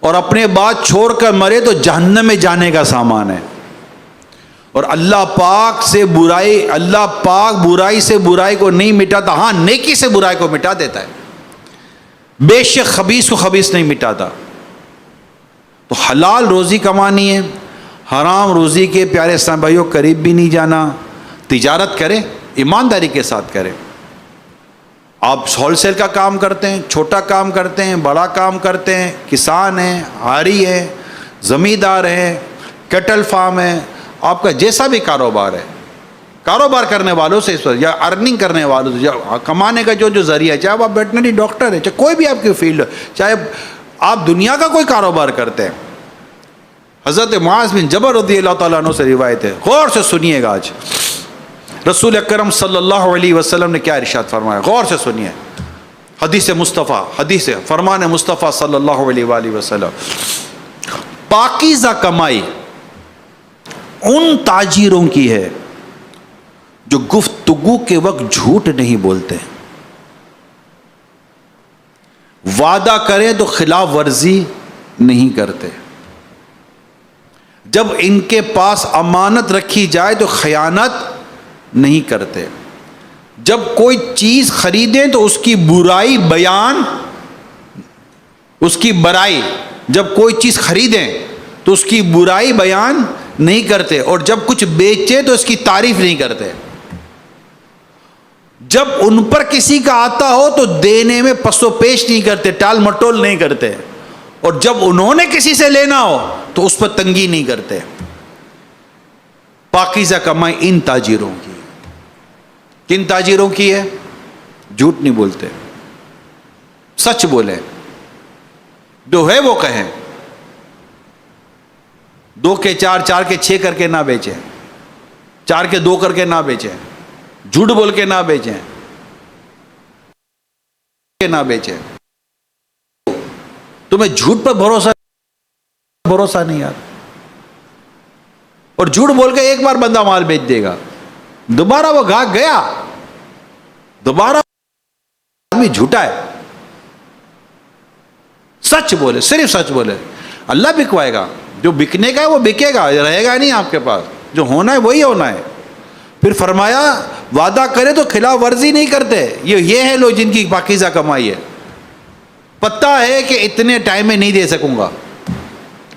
اور اپنے بعد چھوڑ کر مرے تو جہنم میں جانے کا سامان ہے. اور اللہ پاک برائی سے برائی کو نہیں مٹاتا، ہاں نیکی سے برائی کو مٹا دیتا ہے، بے شک خبیث کو خبیث نہیں مٹاتا. تو حلال روزی کمانی ہے، حرام روزی کے پیارے اسلام بھائیوں قریب بھی نہیں جانا. تجارت کریں، ایمانداری کے ساتھ کریں. آپ ہول سیل کا کام کرتے ہیں، چھوٹا کام کرتے ہیں، بڑا کام کرتے ہیں، کسان ہیں، آری ہیں، زمیندار ہیں، کیٹل فارم ہے، آپ کا جیسا بھی کاروبار ہے، کاروبار کرنے والوں سے یا ارننگ کرنے والوں سے، یا کمانے کا جو ذریعہ ہے، چاہے آپ ویٹنری ڈاکٹر ہے، چاہے کوئی بھی آپ کی فیلڈ، چاہے آپ دنیا کا کوئی کاروبار کرتے ہیں. حضرت معاذ بن جبل رضی اللہ تعالیٰ عنہ سے روایت ہے، غور سے سنیے گا. آج رسول اکرم صلی اللہ علیہ وسلم نے کیا ارشاد فرمایا، غور سے سنیے. حدیث مصطفیٰ، حدیث فرمان مصطفیٰ صلی اللہ علیہ وآلہ وسلم، پاکیزہ کمائی ان تاجروں کی ہے جو گفتگو کے وقت جھوٹ نہیں بولتے، وعدہ کریں تو خلاف ورزی نہیں کرتے، جب ان کے پاس امانت رکھی جائے تو خیانت نہیں کرتے، جب کوئی چیز خریدیں تو اس کی برائی جب کوئی چیز خریدیں تو اس کی برائی بیان نہیں کرتے، اور جب کچھ بیچے تو اس کی تعریف نہیں کرتے، جب ان پر کسی کا آتا ہو تو دینے میں پس و پیش نہیں کرتے، ٹال مٹول نہیں کرتے، اور جب انہوں نے کسی سے لینا ہو تو اس پر تنگی نہیں کرتے. پاکیزہ کمائی ان تاجروں کی. کن تاجروں کی ہے؟ جھوٹ نہیں بولتے، سچ بولیں، جو ہے وہ کہیں، 2 کے 4، 4 کے 6 کر کے نہ بیچیں، 4 کے 2 کر کے نہ بیچیں، جھوٹ بول کے نہ بیچیں، تمہیں جھوٹ پر بھروسہ نہیں یار. اور جھوٹ بول کے ایک بار بندہ مال بیچ دے گا، دوبارہ وہ گاہک گیا، دوبارہ آدمی جھوٹا ہے. سچ بولے، صرف سچ بولے، اللہ بکوائے گا. جو بکنے کا ہے وہ بکے گا، رہے گا نہیں آپ کے پاس، جو ہونا ہے وہی ہونا ہے. پھر فرمایا وعدہ کرے تو خلاف ورزی نہیں کرتے. یہ ہے لوگ جن کی پاکیزہ کمائی ہے. پتہ ہے کہ اتنے ٹائم میں نہیں دے سکوں گا،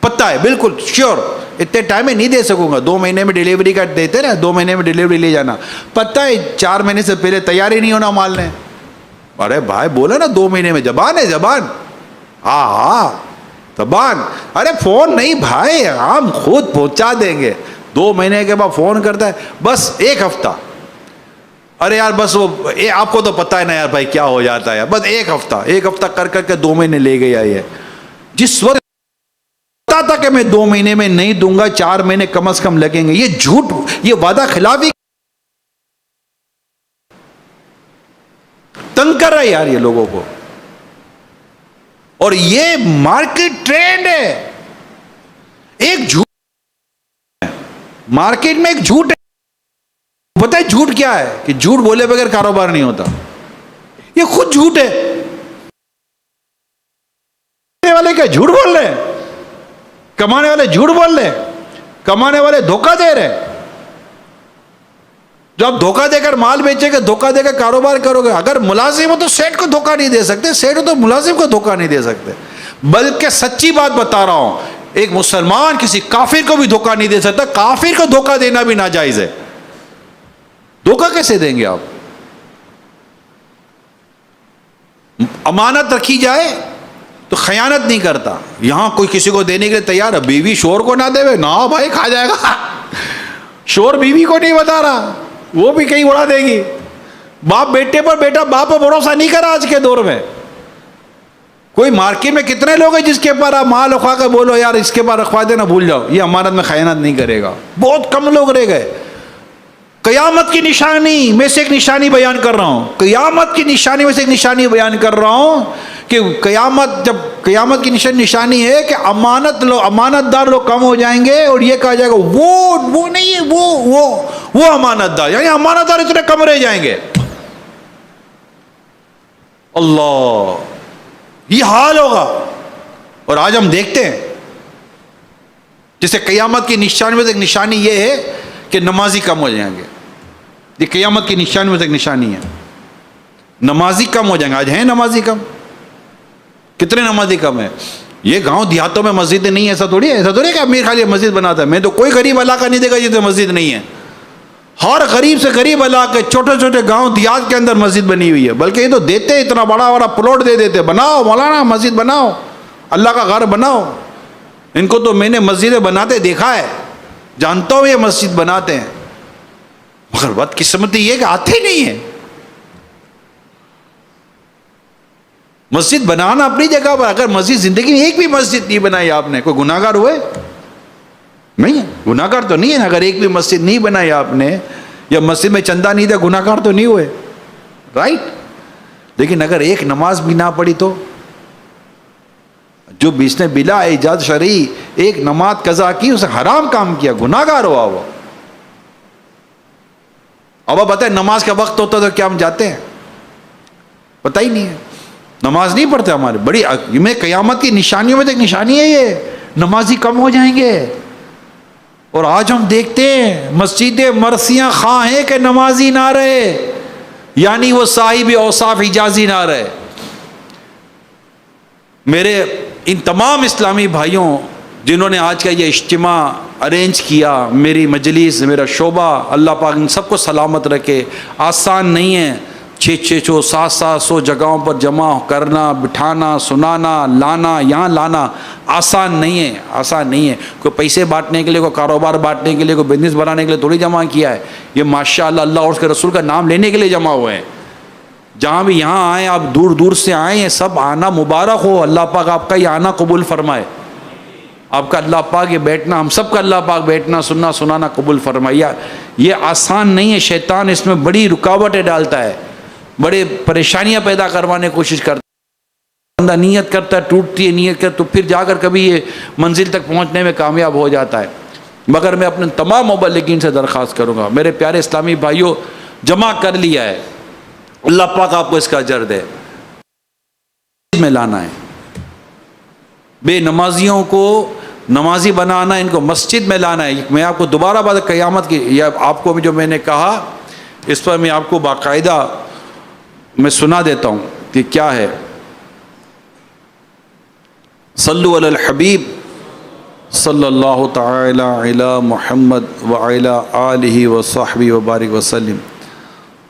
پتہ ہے بالکل شیور اتنے ٹائم میں نہیں دے سکوں گا، 2 مہینے میں ڈیلیوری کا دیتے نا، 2 مہینے میں ڈیلیوری لے جانا، پتہ ہے 4 مہینے سے پہلے تیار ہی نہیں ہونا مال نے. ارے بھائی بولا نا 2 مہینے میں، زبان ہے زبان، ہاں زبان. ارے فون نہیں بھائی، ہم خود پہنچا دیں گے. 2 مہینے کے بعد فون کرتا ہے، بس 1 ہفتہ. ارے یار بس وہ آپ کو تو پتہ ہے نا یار بھائی کیا ہو جاتا ہے، بس 1 ہفتہ کر کے 2 مہینے لے گیا. یہ جس وقت پتا تھا کہ میں 2 مہینے میں نہیں دوں گا، 4 مہینے کم از کم لگیں گے. یہ جھوٹ، یہ وعدہ خلافی تنگ کر رہا ہے یار یہ لوگوں کو. اور یہ مارکیٹ ٹرینڈ ہے. ایک جھوٹ مارکیٹ میں ایک جھوٹ ہے. پتہ ہے جھوٹ کیا ہے؟ کہ جھوٹ بولے بغیر کاروبار نہیں ہوتا. یہ خود جھوٹ ہے. کمانے والے کیا جھوٹ بول رہے ہیں؟ کمانے والے جھوٹ بول رہے ہیں. کمانے والے دھوکہ دے رہے ہیں. جو آپ دھوکہ دے کر مال بیچے گے, دھوکہ دے کر کاروبار کرو گے. اگر ملازم ہو تو سیٹ کو دھوکہ نہیں دے سکتے, سیٹ ہو تو ملازم کو دھوکہ نہیں دے سکتے. بلکہ سچی بات بتا رہا ہوں, ایک مسلمان کسی کافر کو بھی دھوکہ نہیں دے سکتا. کافر کو دھوکہ دینا بھی ناجائز ہے. دھوکہ کیسے دیں گے آپ؟ امانت رکھی جائے تو خیانت نہیں کرتا. یہاں کوئی کسی کو دینے کے لیے تیار ہے, بیوی شور کو نہ دے, نہ بھائی کھا جائے گا. شور بیوی کو نہیں بتا رہا, وہ بھی کہیں اڑا دے گی. باپ بیٹے پر, بیٹا باپ پر بھروسہ نہیں کرا آج کے دور میں. کوئی مارکیٹ میں کتنے لوگ ہیں جس کے پر آپ مال رکھوا کر بولو یار اس کے پاس رکھوا دینا, بھول جاؤ, یہ امانت میں خیانت نہیں کرے گا. بہت کم لوگ رہ گئے. قیامت کی نشانی میں سے ایک نشانی بیان کر رہا ہوں. قیامت کی نشانی میں سے ایک نشانی بیان کر رہا ہوں کہ جب قیامت کی نشانی ہے کہ امانت دار لوگ کم ہو جائیں گے, اور یہ کہا جائے گا وہ نہیں ہے, وہ امانت دار, یعنی امانت دار اتنے کم رہ جائیں گے. اللہ, یہ حال ہوگا. اور آج ہم دیکھتے ہیں جیسے قیامت کی نشانی میں سے ایک نشانی یہ ہے کہ نمازی کم ہو جائیں گے. یہ قیامت کی نشانی میں سے ایک نشانی ہے, نمازی کم ہو جائیں گے. آج ہیں نمازی کم؟ کتنے نمازی کم ہیں؟ یہ گاؤں دیہاتوں میں مسجد نہیں ہے, ایسا تھوڑی ہے کہ امیر خالی مسجد بناتا ہے. میں تو کوئی غریب علاقہ نہیں دیکھا جس میں مسجد نہیں ہے. ہر غریب سے غریب علاقے, چھوٹے چھوٹے گاؤں دیہات کے اندر مسجد بنی ہوئی ہے. بلکہ یہ تو دیتے اتنا بڑا پلاٹ دے دیتے, بناؤ مولانا مسجد بناؤ, اللہ کا گھر بناؤ. ان کو تو میں نے مسجدیں بناتے دیکھا ہے, جانتا ہوں یہ مسجد بناتے ہیں, مگر بدقسمتی یہ کہ آتے نہیں ہیں. مسجد بنانا اپنی جگہ پر, اگر مسجد زندگی میں ایک بھی مسجد نہیں بنائی آپ نے, کوئی گناہ گار ہوئے؟ نہیں ہے, گناہ گار تو نہیں ہے. اگر ایک بھی مسجد نہیں بنائی آپ نے, یا مسجد میں چندہ نہیں دیا, گناہ گار تو نہیں ہوئے, رائٹ. لیکن اگر ایک نماز بھی نہ پڑھی تو جو اس نے بلا ایجاد شرعی ایک نماز قضا کی, اسے حرام کام کیا, گناہ گار ہوا وہ. اب آپ بتائیں نماز کا وقت ہوتا تو کیا ہم جاتے ہیں؟ پتہ ہی نہیں ہے, نماز نہیں پڑھتے ہمارے. بڑی میں قیامت کی نشانیوں میں تو ایک نشانی ہے یہ, نمازی کم ہو جائیں گے. اور آج ہم دیکھتے ہیں مسجدیں مرثیاں خواہ ہیں کہ نمازی نہ رہے, یعنی وہ صاحب اوصاف حجازی نہ رہے. میرے ان تمام اسلامی بھائیوں جنہوں نے آج کا یہ اجتماع ارینج کیا, میری مجلس, میرا شعبہ, اللہ پاک ان سب کو سلامت رکھے. آسان نہیں ہے 600 700 جگہوں پر جمع کرنا, بٹھانا, سنانا, لانا, یہاں لانا آسان نہیں ہے, آسان نہیں ہے. کوئی پیسے بانٹنے کے لیے, کوئی کاروبار بانٹنے کے لیے, کوئی بزنس بنانے کے لیے تھوڑی جمع کیا ہے. یہ ماشاءاللہ اللہ اور اس کے رسول کا نام لینے کے لیے جمع ہوئے ہیں. جہاں بھی یہاں آئیں, آپ دور دور سے آئیں, یہ سب آنا مبارک ہو. اللہ پاک آپ کا یہ آنا قبول فرمائے. آپ کا اللہ پاک یہ بیٹھنا, ہم سب کا اللہ پاک بیٹھنا سننا سنانا قبول فرمائے. یہ آسان نہیں ہے. شیطان اس میں بڑی رکاوٹیں ڈالتا ہے, بڑے پریشانیاں پیدا کروانے کی کوشش کرتا ہے. بندہ نیت کرتا ہے, ٹوٹتی ہے نیت تو پھر جا کر کبھی یہ منزل تک پہنچنے میں کامیاب ہو جاتا ہے. مگر میں اپنے تمام مبلغین سے درخواست کروں گا, میرے پیارے اسلامی بھائیوں, جمع کر لیا ہے, اللہ پاک آپ کو اس کا اجر دے. میں لانا ہے, بے نمازیوں کو نمازی بنانا, ان کو مسجد میں لانا ہے. میں آپ کو دوبارہ بات قیامت کی, یا آپ کو جو میں نے کہا اس پر میں آپ کو باقاعدہ میں سنا دیتا ہوں کہ کیا ہے. صلو علی الحبیب صلی اللہ تعالی علی محمد وعلی آلہ وصحبہ وبارک وسلم.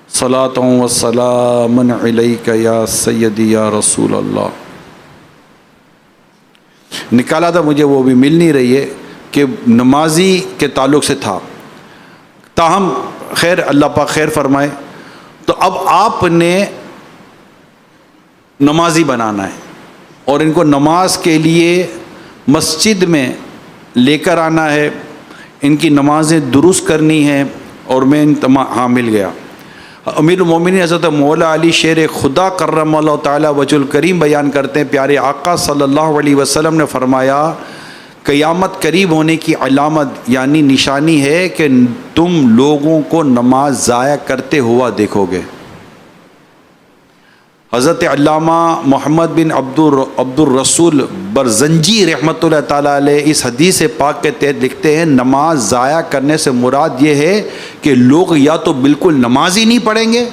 صلاۃ و سلام علیک یا سیدی یا رسول اللہ. نکالا تھا مجھے, وہ بھی مل نہیں رہی ہے کہ نمازی کے تعلق سے تھا. تاہم خیر, اللہ پاک خیر فرمائے. تو اب آپ نے نمازی بنانا ہے, اور ان کو نماز کے لیے مسجد میں لے کر آنا ہے, ان کی نمازیں درست کرنی ہیں. اور میں ہاں مل گیا. امیر المومنین حضرت مولا علی شیر خدا کرم اللہ تعالیٰ وجہ الکریم بیان کرتے ہیں، پیارے آقا صلی اللہ علیہ وسلم نے فرمایا قیامت قریب ہونے کی علامت یعنی نشانی ہے کہ تم لوگوں کو نماز ضائع کرتے ہوا دیکھو گے۔ حضرت علامہ محمد بن عبد الرسول برزنجی رحمۃ اللہ تعالیٰ علیہ اس حدیث پاک کے تحت لکھتے ہیں نماز ضائع کرنے سے مراد یہ ہے کہ لوگ یا تو بالکل نماز ہی نہیں پڑھیں گے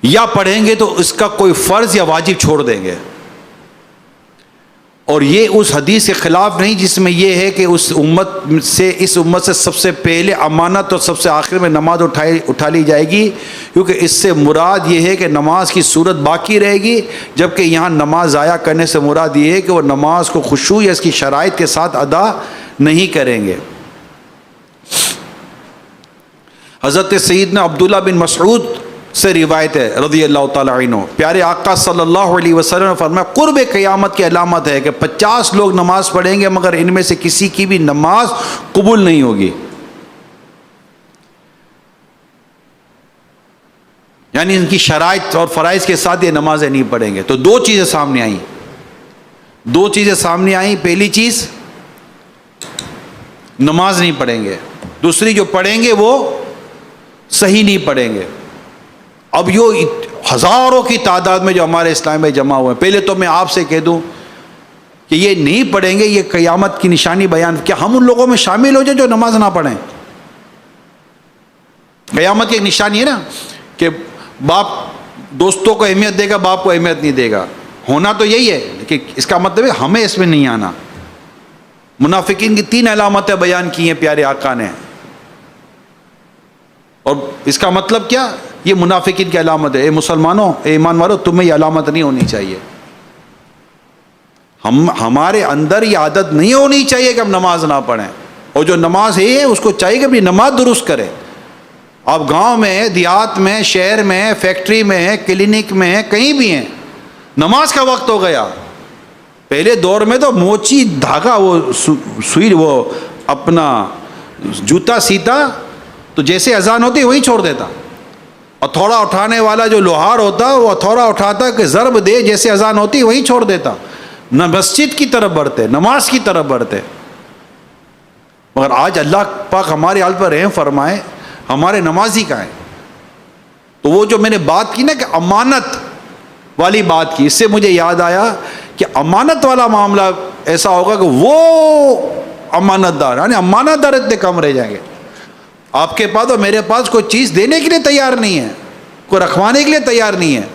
یا پڑھیں گے تو اس کا کوئی فرض یا واجب چھوڑ دیں گے، اور یہ اس حدیث کے خلاف نہیں جس میں یہ ہے کہ اس امت سے سب سے پہلے امانت اور سب سے آخر میں نماز اٹھا لی جائے گی، کیونکہ اس سے مراد یہ ہے کہ نماز کی صورت باقی رہے گی، جبکہ یہاں نماز ضائع کرنے سے مراد یہ ہے کہ وہ نماز کو خشوع یا اس کی شرائط کے ساتھ ادا نہیں کریں گے۔ حضرت سیدنا عبداللہ بن مسعود سے روایت ہے رضی اللہ تعالیٰ عنہ، پیارے آقا صلی اللہ علیہ وسلم نے فرمایا قرب قیامت کی علامت ہے کہ 50 لوگ نماز پڑھیں گے مگر ان میں سے کسی کی بھی نماز قبول نہیں ہوگی، یعنی ان کی شرائط اور فرائض کے ساتھ یہ نمازیں نہیں پڑھیں گے۔ تو دو چیزیں سامنے آئیں، پہلی چیز نماز نہیں پڑھیں گے، دوسری جو پڑھیں گے وہ صحیح نہیں پڑھیں گے۔ اب یہ ہزاروں کی تعداد میں جو ہمارے اسلام میں جمع ہوئے ہیں، پہلے تو میں آپ سے کہہ دوں کہ یہ نہیں پڑھیں گے، یہ قیامت کی نشانی بیان، کیا ہم ان لوگوں میں شامل ہو جائیں جو نماز نہ پڑھیں؟ قیامت کی ایک نشانی ہے نا کہ باپ دوستوں کو اہمیت دے گا، باپ کو اہمیت نہیں دے گا، ہونا تو یہی ہے، کہ اس کا مطلب ہے ہمیں اس میں نہیں آنا۔ منافقین کی 3 علامتیں بیان کی ہیں پیارے آقا نے، اور اس کا مطلب کیا؟ یہ منافقین کی علامت ہے۔ اے مسلمانوں، اے ایمان والو، تمہیں یہ علامت نہیں ہونی چاہیے، ہمارے اندر یہ عادت نہیں ہونی چاہیے کہ ہم نماز نہ پڑھیں، اور جو نماز ہے اس کو چاہیے کہ اپنی نماز درست کرے۔ آپ گاؤں میں، دیہات میں، شہر میں، فیکٹری میں، کلینک میں، کہیں بھی ہیں، نماز کا وقت ہو گیا۔ پہلے دور میں تو موچی دھاگا، وہ سوئی، وہ اپنا جوتا سیتا تو جیسے اذان ہوتی وہیں چھوڑ دیتا، ہتھوڑا اٹھانے والا جو لوہار ہوتا وہ ہتھوڑا اٹھاتا کہ ضرب دے، جیسے اذان ہوتی وہیں چھوڑ دیتا، نہ مسجد کی طرف بڑھتے، نماز کی طرف بڑھتے۔ مگر آج اللہ پاک ہمارے حال پر رحم فرمائے، ہمارے نمازی کہاں ہیں؟ تو وہ جو میں نے بات کی نا کہ امانت والی بات کی، اس سے مجھے یاد آیا کہ امانت والا معاملہ ایسا ہوگا کہ وہ امانت دار، یعنی امانت دار اتنے کم رہ جائیں گے۔ آپ کے پاس اور میرے پاس کوئی چیز دینے کے لیے تیار نہیں ہے، کوئی رکھوانے کے لیے تیار نہیں ہے۔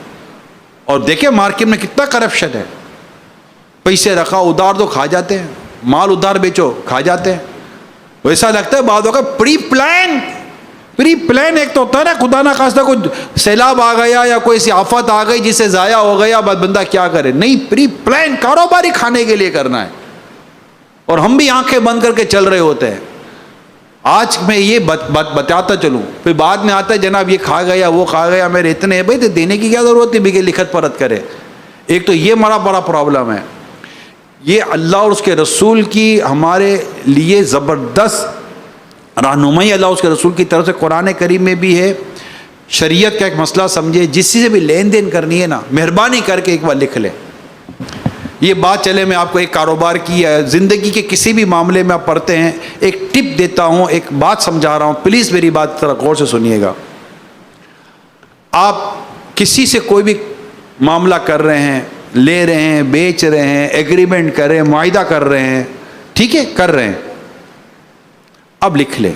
اور دیکھیں مارکیٹ میں کتنا کرپشن ہے، پیسے رکھا ادھار دو کھا جاتے ہیں، مال ادھار بیچو کھا جاتے ہیں۔ ویسا لگتا ہے بعض اوقات پری پلان ایک تو ہوتا ہے نا، خدا نہ خواستہ کوئی سیلاب آ گیا یا کوئی ایسی آفت آ گئی جس سے ضائع ہو گیا، بندہ کیا کرے؟ نہیں، پری پلان کاروباری کھانے کے لیے کرنا ہے، اور ہم بھی آنکھیں بند کر کے چل رہے ہوتے ہیں۔ آج میں یہ بتاتا چلوں، پھر بعد میں آتا ہے جناب یہ کھا گیا، وہ کھا گیا، میرے اتنے ہیں، بھائی تو دینے کی کیا ضرورت ہے بغیر لکھت پرت کرے؟ ایک تو یہ بڑا پرابلم ہے۔ یہ اللہ اور اس کے رسول کی ہمارے لیے زبردست رہنمائی اللہ اس کے رسول کی طرف سے قرآن کریم میں بھی ہے۔ شریعت کا ایک مسئلہ سمجھے، جس سے بھی لین دین کرنی ہے نا، مہربانی کر کے ایک بار لکھ لیں۔ یہ بات چلے میں آپ کو ایک کاروبار کی ہے، زندگی کے کسی بھی معاملے میں آپ پڑھتے ہیں، ایک ٹپ دیتا ہوں، ایک بات سمجھا رہا ہوں، پلیز میری بات ذرا غور سے سنیے گا۔ آپ کسی سے کوئی بھی معاملہ کر رہے ہیں، لے رہے ہیں، بیچ رہے ہیں، ایگریمنٹ کر رہے ہیں، معاہدہ کر رہے ہیں، ٹھیک ہے، کر رہے ہیں، اب لکھ لیں۔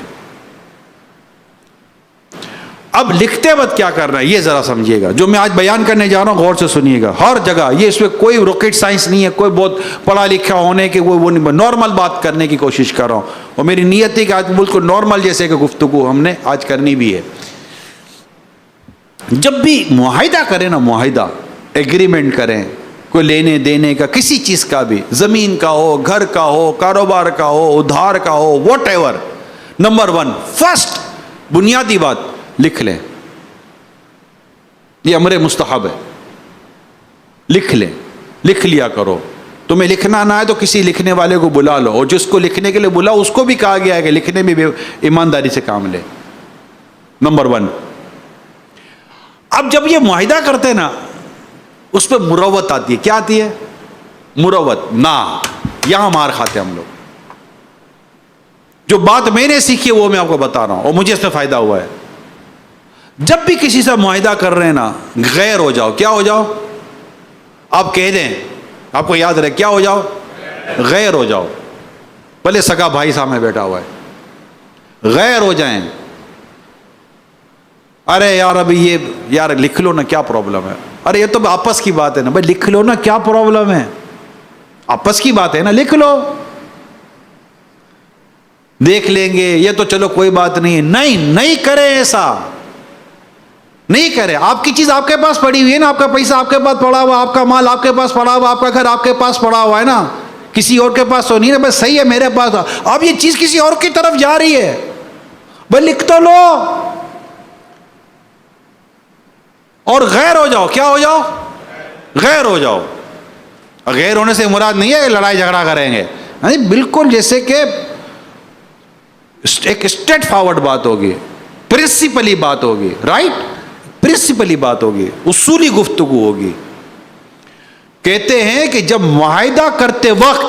اب لکھتے وقت کیا کرنا ہے یہ ذرا سمجھیے گا، جو میں آج بیان کرنے جا رہا ہوں غور سے سنیے گا، ہر جگہ یہ، اس میں کوئی راکٹ سائنس نہیں ہے، کوئی بہت پڑھا لکھا ہونے کے وہ نہیں، نارمل بات کرنے کی کوشش کر رہا ہوں، اور میری نیت ہے کہ آج بالکل نارمل جیسے کہ گفتگو ہم نے آج کرنی بھی ہے۔ جب بھی معاہدہ کریں نا، معاہدہ ایگریمنٹ کریں، کوئی لینے دینے کا، کسی چیز کا بھی، زمین کا ہو، گھر کا ہو، کاروبار کا ہو، ادھار کا ہو، واٹ ایور، نمبر 1 فرسٹ بنیادی بات لکھ لیں۔ یہ امر مستحب ہے، لکھ لیں، لکھ لیا کرو۔ تمہیں لکھنا نہ ہے تو کسی لکھنے والے کو بلا لو، اور جس کو لکھنے کے لیے بلاؤ اس کو بھی کہا گیا ہے کہ لکھنے میں بھی ایمانداری سے کام لے۔ نمبر 1. اب جب یہ معاہدہ کرتے نا اس پہ مروت آتی ہے. کیا آتی ہے؟ مروت. نہ یہاں مار کھاتے ہم لوگ. جو بات میں نے سیکھی ہے وہ میں آپ کو بتا رہا ہوں اور مجھے اس میں فائدہ ہوا ہے. جب بھی کسی سے معاہدہ کر رہے ہیں نا, غیر ہو جاؤ. کیا ہو جاؤ؟ آپ کہہ دیں, آپ کو یاد رہے, کیا ہو جاؤ؟ غیر ہو جاؤ. بھلے سگا بھائی سامنے بیٹھا ہوا ہے, غیر ہو جائیں. ارے یار ابھی یہ یار لکھ لو نا, کیا پرابلم ہے؟ ارے یہ تو آپس کی بات ہے نا بھائی, لکھ لو نا, کیا پرابلم ہے؟ آپس کی بات ہے نا, لکھ لو, دیکھ لیں گے, یہ تو چلو کوئی بات نہیں. نہیں کریں ایسا, نہیں کریں. آپ کی چیز آپ کے پاس پڑی ہوئی ہے نا, آپ کا پیسہ آپ کے پاس پڑا ہوا, آپ کا مال آپ کے پاس پڑا ہوا, آپ کا گھر آپ کے پاس پڑا ہوا ہے نا, کسی اور کے پاس تو نہیں نا. بس صحیح ہے میرے پاس. اب یہ چیز کسی اور کی طرف جا رہی ہے, بھائی لکھ تو لو اور غیر ہو جاؤ. کیا ہو جاؤ؟ غیر ہو جاؤ. غیر ہونے سے مراد نہیں ہے کہ لڑائی جھگڑا کریں گے, نہیں, بالکل جیسے کہ ایک اسٹریٹ فارورڈ بات ہوگی, پرنسپلی بات ہوگی, رائٹ, پرنسپلی بات ہوگی, اصولی گفتگو ہوگی. کہتے ہیں کہ جب معاہدہ کرتے وقت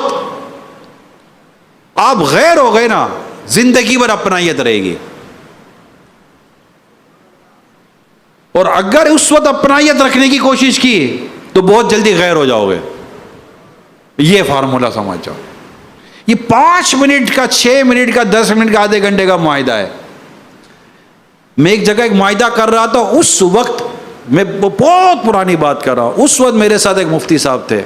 آپ غیر ہو گئے نا, زندگی بھر اپنائیت رہے گی. اور اگر اس وقت اپنائیت رکھنے کی کوشش کی تو بہت جلدی غیر ہو جاؤ گے. یہ فارمولا سمجھ جاؤ. یہ 5 منٹ کا, 6 منٹ کا, 10 منٹ کا, آدھے گھنٹے کا معاہدہ ہے. میں ایک جگہ ایک معاہدہ کر رہا تھا, اس وقت میں بہت پرانی بات کر رہا ہوں, اس وقت میرے ساتھ ایک مفتی صاحب تھے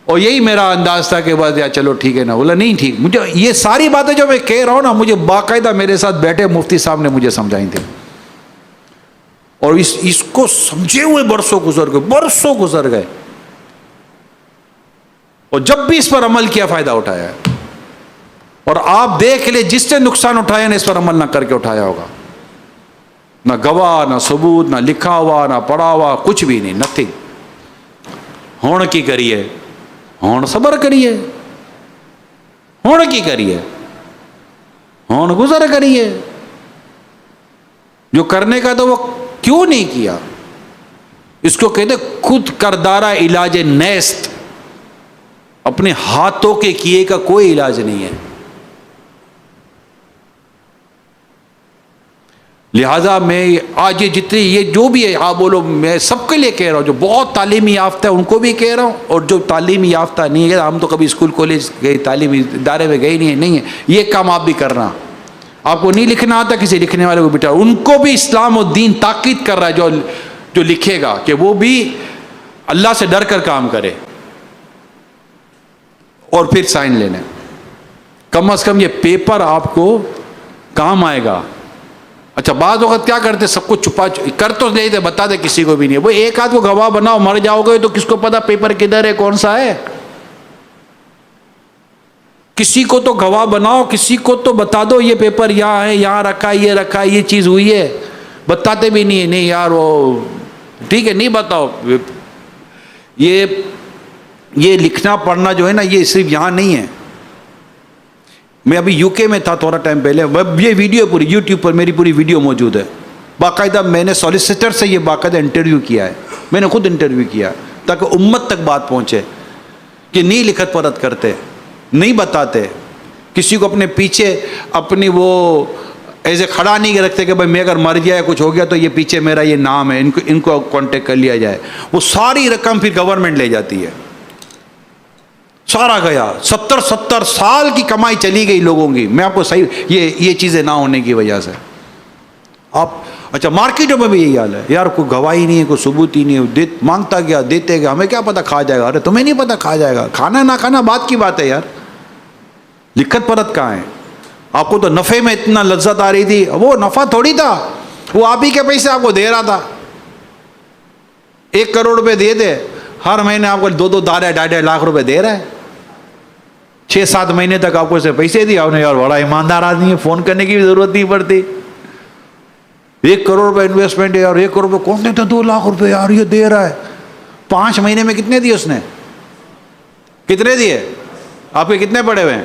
اور یہی میرا انداز تھا کہ بس یار چلو ٹھیک ہے نا. بولا نہیں ٹھیک, مجھے یہ ساری باتیں جو میں کہہ رہا ہوں نا, مجھے باقاعدہ میرے ساتھ بیٹھے مفتی صاحب نے مجھے سمجھائی تھی, اور اس کو سمجھے ہوئے برسوں گزر گئے, اور جب بھی اس پر عمل کیا فائدہ اٹھایا ہے. اور آپ دیکھ لیں جس نے نقصان اٹھایا نا, اس پر عمل نہ کر کے اٹھایا ہوگا. نہ گواہ, نہ ثبوت, نہ لکھا ہوا, نہ پڑھا ہوا, کچھ بھی نہیں, نتھنگ. ہون کی کریے, ہون صبر کریے, ہون کی کریے, ہون گزر کریے. جو کرنے کا تو وہ کیوں نہیں کیا؟ اس کو کہتے خود کردارہ علاج نیست. اپنے ہاتھوں کے کیے کا کوئی علاج نہیں ہے. لہذا میں آج یہ جتنی یہ جو بھی ہے آپ بولو, میں سب کے لیے کہہ رہا ہوں, جو بہت تعلیمی یافتہ ہے ان کو بھی کہہ رہا ہوں, اور جو تعلیمی یافتہ نہیں ہے, ہم تو کبھی اسکول کالج گئے, تعلیمی ادارے میں گئے نہیں ہے, یہ کام آپ بھی کرنا. آپ کو نہیں لکھنا آتا, کسی لکھنے والے کو بٹھا, ان کو بھی اسلام و دین تاکید کر رہا ہے جو لکھے گا کہ وہ بھی اللہ سے ڈر کر کام کرے اور پھر سائن لینے. کم از کم یہ پیپر آپ کو کام آئے گا. اچھا بعض وقت کیا کرتے, سب کو چھپا کر تو نہیں تھے, بتا دے کسی کو بھی نہیں. وہ ایک آدھ کو گواہ بناؤ, مر جاؤ گے تو کس کو پتا پیپر کدھر ہے, کون سا ہے. کسی کو تو گواہ بناؤ, کسی کو تو بتا دو یہ پیپر یہاں ہے, یہاں رکھا ہے, یہ رکھا ہے, یہ چیز ہوئی ہے. بتاتے بھی نہیں ہے. نہیں یار وہ ٹھیک ہے, نہیں بتاؤ. یہ لکھنا پڑھنا جو ہے نا, یہ صرف یہاں نہیں ہے. میں ابھی یو کے میں تھا تھوڑا ٹائم پہلے, یہ ویڈیو پوری یوٹیوب پر میری پوری ویڈیو موجود ہے. باقاعدہ میں نے سالیسیٹر سے یہ باقاعدہ انٹرویو کیا ہے, میں نے خود انٹرویو کیا تاکہ امت تک بات پہنچے کہ نہیں لکھت پڑھت کرتے, نہیں بتاتے, کسی کو اپنے پیچھے اپنی وہ ایسے کھڑا نہیں رکھتے کہ بھائی میں اگر مر گیا کچھ ہو گیا تو یہ پیچھے میرا یہ نام ہے, ان کو کانٹیکٹ کر لیا جائے. وہ ساری رقم پھر گورنمنٹ لے جاتی ہے. سارا گیا, 70 سال کی کمائی چلی گئی لوگوں کی. میں آپ کو صحیح یہ چیزیں نہ ہونے کی وجہ سے آپ, اچھا مارکیٹوں میں بھی یہی حال ہے یار, کوئی گواہی نہیں ہے, کوئی ثبوت ہی نہیں ہے, مانگتا گیا دیتے گیا, ہمیں کیا پتا کھا جائے گا. ارے تمہیں نہیں پتا کھا جائے گا, کھانا نہ کھانا بات کی بات ہے یار, لکھت پرت کہاں ہے. آپ کو تو نفع میں اتنا لذت آ رہی تھی, وہ نفع تھوڑی تھا, وہ آپ ہی کے پیسے آپ کو دے رہا تھا. 1 کروڑ روپے دے دے, ہر مہینے آپ کو 2 2.5 لاکھ روپے دے رہا ہے. 6-7 مہینے تک آپ کو اسے پیسے دیا, انہیں یار بڑا ایماندار آدمی ہے, فون کرنے کی بھی ضرورت نہیں پڑتی. 1 کروڑ روپے انویسٹمنٹ ہے, اور 1 کروڑ روپے کون دیتا, 2 لاکھ روپے یار یہ دے رہا ہے. 5 مہینے میں کتنے دیے اس نے, کتنے دیے, آپ کے کتنے پڑے ہوئے ہیں؟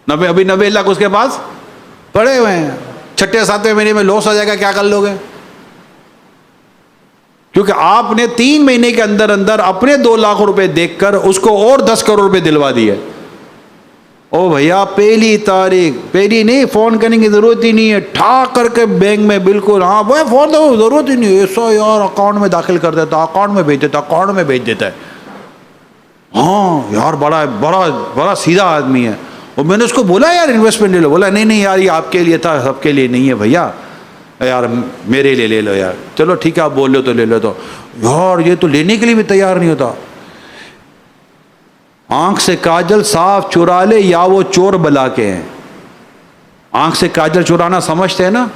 ابھی 90 لاکھ اس کے پاس پڑے ہوئے ہیں. چھٹے ساتویں مہینے میں لاس ہو جائے گا, کیا کر لو گے؟ کیونکہ آپ نے 3 مہینے کے اندر اندر اپنے 2 لاکھ روپے دیکھ کر اس کو اور 10 کروڑ روپے دلوا دیے. او بھیا پہلی تاریخ, پہلی نہیں, فون کرنے کی ضرورت ہی نہیں ہے, ٹھا کر کے بینک میں بالکل, ہاں بھائی فون تو ضرورت ہی نہیں ہے, ایسا یار اکاؤنٹ میں داخل کر دیتا, اکاؤنٹ میں بھیج دیتا, اکاؤنٹ میں بھیج دیتا ہے. ہاں یار بڑا بڑا بڑا سیدھا آدمی ہے. اور میں نے اس کو بولا یار انویسٹمنٹ لے لو, بولا نہیں یار یہ آپ کے لیے تھا, سب کے لیے نہیں ہے بھیا, یار میرے لیے لے لو یار. چلو ٹھیک ہے آپ بول لو تو لے لو. تو یار یہ تو لینے کے لیے بھی تیار نہیں ہوتا. آنکھ سے کاجل صاف چرا لے یا وہ چور بلا کے ہیں. آنکھ سے کاجل چرانا سمجھتے ہیں نا,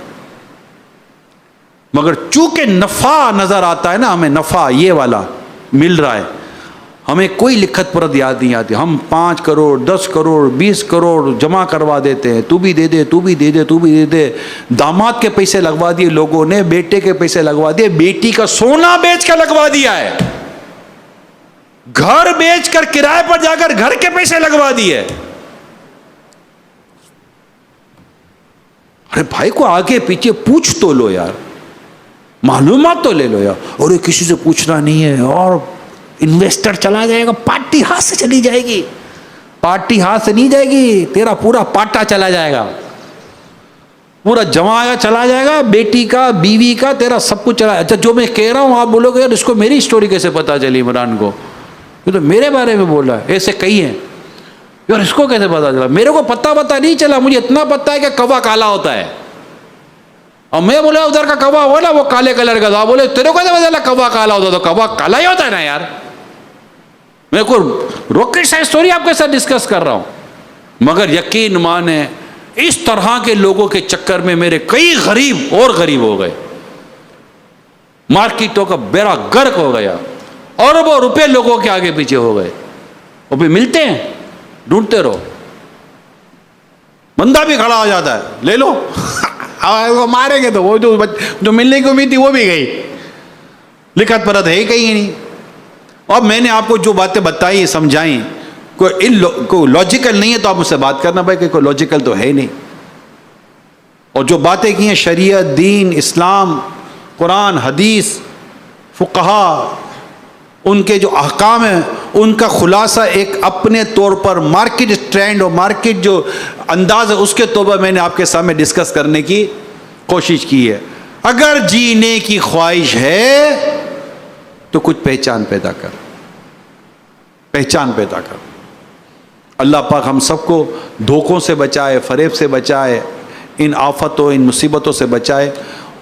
مگر چونکہ نفع نظر آتا ہے نا ہمیں, نفع یہ والا مل رہا ہے, ہمیں کوئی لکھت پرت یاد نہیں آتی. ہم 5 کروڑ 10 کروڑ 20 کروڑ جمع کروا دیتے ہیں, تو بھی دے دے, تو بھی دے دے, تو بھی دے دے. داماد کے پیسے لگوا دیے لوگوں نے, بیٹے کے پیسے لگوا دیے, بیٹی کا سونا بیچ کر لگوا دیا ہے, گھر بیچ کر کرائے پر جا کر گھر کے پیسے لگوا دیے. ارے بھائی کو آگے پیچھے پوچھ تو لو یار, معلومات تو لے لو یار. اور یہ کسی سے پوچھنا نہیں ہے, اور انویسٹر چلا جائے گا, پارٹی ہاتھ سے چلی جائے گی. پارٹی ہاتھ سے نہیں جائے گی, تیرا پورا پاٹا چلا جائے گا, پورا جمایا چلا جائے گا, بیٹی کا, بیوی کا, تیرا سب کچھ چلا. اچھا جو میں کہہ رہا ہوں آپ بولو گے یار اس کو میری اسٹوری کیسے پتا چلی عمران کو, یہ تو میرے بارے میں بول رہا ہے. ایسے کئی ہیں یار, اس کو کیسے پتا چلا؟ میرے کو پتا نہیں چلا, مجھے اتنا پتا ہے کہ کوا کالا ہوتا ہے. اور میں بولا ادھر کا کوا ہوا نا وہ کالے کلر کا تھا, بولے تیرے کو کیسے پتا چلا کوا کالا ہوتا؟ تو کوا کالا ہی ہوتا ہے نا یار. میں کو راکٹ سائنس اسٹوری آپ کے ساتھ ڈسکس کر رہا ہوں. مگر یقین مانے اس طرح کے لوگوں کے چکر میں میرے کئی غریب اور غریب ہو گئے, مارکیٹوں کا بیڑا غرق ہو گیا, اربوں روپے لوگوں کے آگے پیچھے ہو گئے. وہ بھی ملتے ہیں, ڈھونڈتے رہو, بندہ بھی کھڑا ہو جاتا ہے, لے لو. وہ ماریں گے تو وہ جو ملنے کی امید تھی وہ بھی گئی, لکھت پرت ہے ہی کہیں نہیں. اب میں نے آپ کو جو باتیں بتائی سمجھائیں, کوئی لاجیکل نہیں ہے تو آپ مجھ سے بات کرنا بھائی کہ کوئی لاجیکل تو ہے نہیں. اور جو باتیں کی ہیں شریعت, دین, اسلام, قرآن, حدیث, فقہا, ان کے جو احکام ہیں ان کا خلاصہ ایک اپنے طور پر مارکیٹ ٹرینڈ اور مارکیٹ جو انداز ہے اس کے طور پر میں نے آپ کے سامنے ڈسکس کرنے کی کوشش کی ہے. اگر جینے کی خواہش ہے تو کچھ پہچان پیدا کر, پہچان پیدا کر. اللہ پاک ہم سب کو دھوکوں سے بچائے, فریب سے بچائے, ان آفتوں ان مصیبتوں سے بچائے,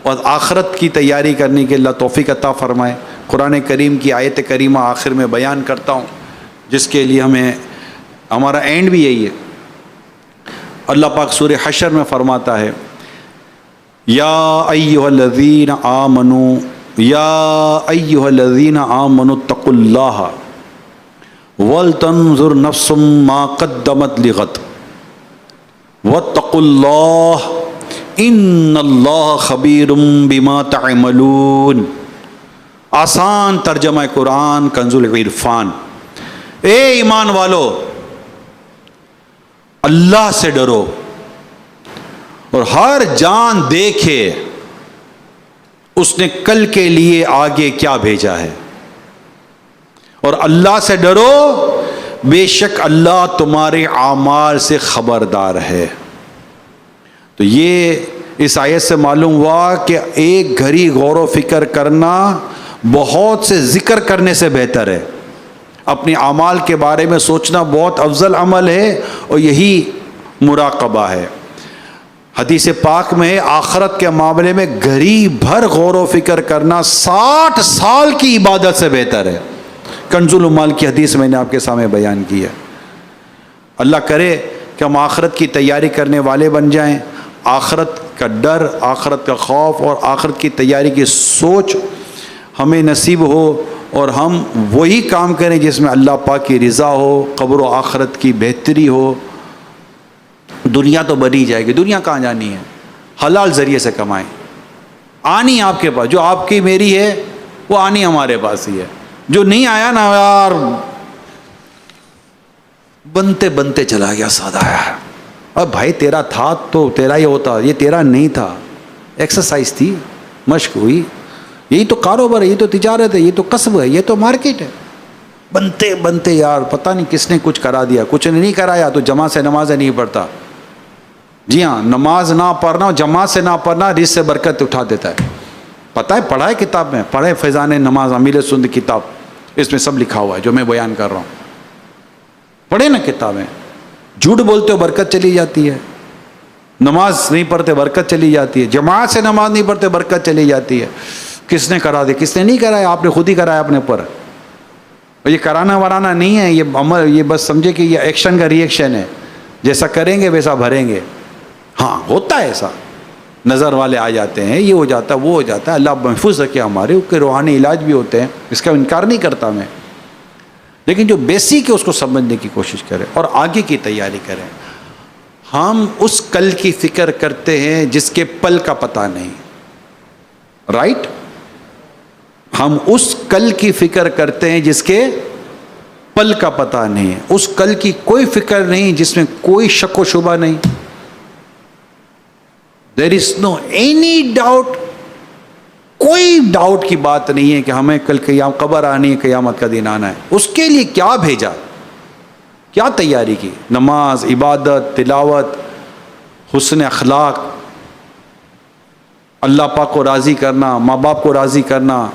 اور آخرت کی تیاری کرنے کے اللہ توفیق عطا فرمائے. قرآن کریم کی آیت کریمہ آخر میں بیان کرتا ہوں جس کے لیے ہمیں ہمارا اینڈ بھی یہی ہے. اللہ پاک سورہ حشر میں فرماتا ہے, یا ایھا الذین آمنوا, یا ایھا الذین آمنوا اتقوا اللہ ولتنظر نفس ما قدمت لغد واتقوا اللہ ان اللہ خبیر بما تعملون. آسان ترجمہ قرآن کنز العرفان. اے ایمان والو, اللہ سے ڈرو اور ہر جان دیکھے اس نے کل کے لیے آگے کیا بھیجا ہے, اور اللہ سے ڈرو بے شک اللہ تمہارے اعمال سے خبردار ہے. تو یہ اس آیت سے معلوم ہوا کہ ایک گھڑی غور و فکر کرنا بہت سے ذکر کرنے سے بہتر ہے. اپنے اعمال کے بارے میں سوچنا بہت افضل عمل ہے, اور یہی مراقبہ ہے. حدیث پاک میں آخرت کے معاملے میں گھڑی بھر غور و فکر کرنا 60 سال کی عبادت سے بہتر ہے. کنز العمال کی حدیث میں نے آپ کے سامنے بیان کی ہے. اللہ کرے کہ ہم آخرت کی تیاری کرنے والے بن جائیں. آخرت کا ڈر, آخرت کا خوف اور آخرت کی تیاری کی سوچ ہمیں نصیب ہو, اور ہم وہی کام کریں جس میں اللہ پاک کی رضا ہو, قبر و آخرت کی بہتری ہو. دنیا تو بنی جائے گی, دنیا کہاں جانی ہے, حلال ذریعے سے کمائیں. آنی آپ کے پاس, جو آپ کی میری ہے وہ آنی ہمارے پاس ہی ہے. جو نہیں آیا نا یار, بنتے بنتے چلا گیا, سادہ ہے. اب بھائی تیرا تھا تو تیرا ہی ہوتا, یہ تیرا نہیں تھا, ایکسرسائز تھی, مشق ہوئی. یہی تو کاروبار ہے, یہ تو تجارت ہے, یہ تو کسب ہے, یہ تو مارکیٹ ہے. بنتے بنتے یار پتہ نہیں کس نے کچھ کرا دیا, کچھ نے نہیں کرایا تو جماعت سے نمازیں نہیں پڑھتا. جی ہاں, نماز نہ پڑھنا, جماعت سے نہ پڑھنا رزق سے برکت اٹھا دیتا ہے. پتہ ہے, پڑھا ہے کتاب میں, پڑھے فیضان نماز امیر سند کتاب, اس میں سب لکھا ہوا ہے جو میں بیان کر رہا ہوں. پڑھے نا کتابیں. جھوٹ بولتے ہو برکت چلی جاتی ہے, نماز نہیں پڑھتے برکت چلی جاتی ہے, جماعت سے نماز نہیں پڑھتے برکت چلی جاتی ہے. کس نے کرا دی, کس نے نہیں کرایا, آپ نے خود ہی کرایا اپنے پر. یہ کرانا ورانا نہیں ہے, یہ عمل, یہ بس سمجھے کہ یہ ایکشن کا ری ایکشن ہے, جیسا کریں گے ویسا بھریں گے. ہاں ہوتا ہے ایسا, نظر والے آ جاتے ہیں, یہ ہو جاتا ہے, وہ ہو جاتا ہے, اللہ محفوظ رکھے ہمارے کے روحانی علاج بھی ہوتے ہیں, اس کا انکار نہیں کرتا میں, لیکن جو بیسک ہے اس کو سمجھنے کی کوشش کریں اور آگے کی تیاری کریں. ہم اس کل کی فکر کرتے ہیں جس کے پل کا پتہ نہیں, رائٹ. ہم اس کل کی فکر کرتے ہیں جس کے پل کا پتہ نہیں ہے. اس کل کی کوئی فکر نہیں جس میں کوئی شک و شبہ نہیں. دیر از نو اینی ڈاؤٹ, کوئی ڈاؤٹ کی بات نہیں ہے کہ ہمیں کل قبر آنی ہے, قیامت کا دن آنا ہے. اس کے لیے کیا بھیجا, کیا تیاری کی, نماز, عبادت, تلاوت, حسن اخلاق, اللہ پاک کو راضی کرنا, ماں باپ کو راضی کرنا,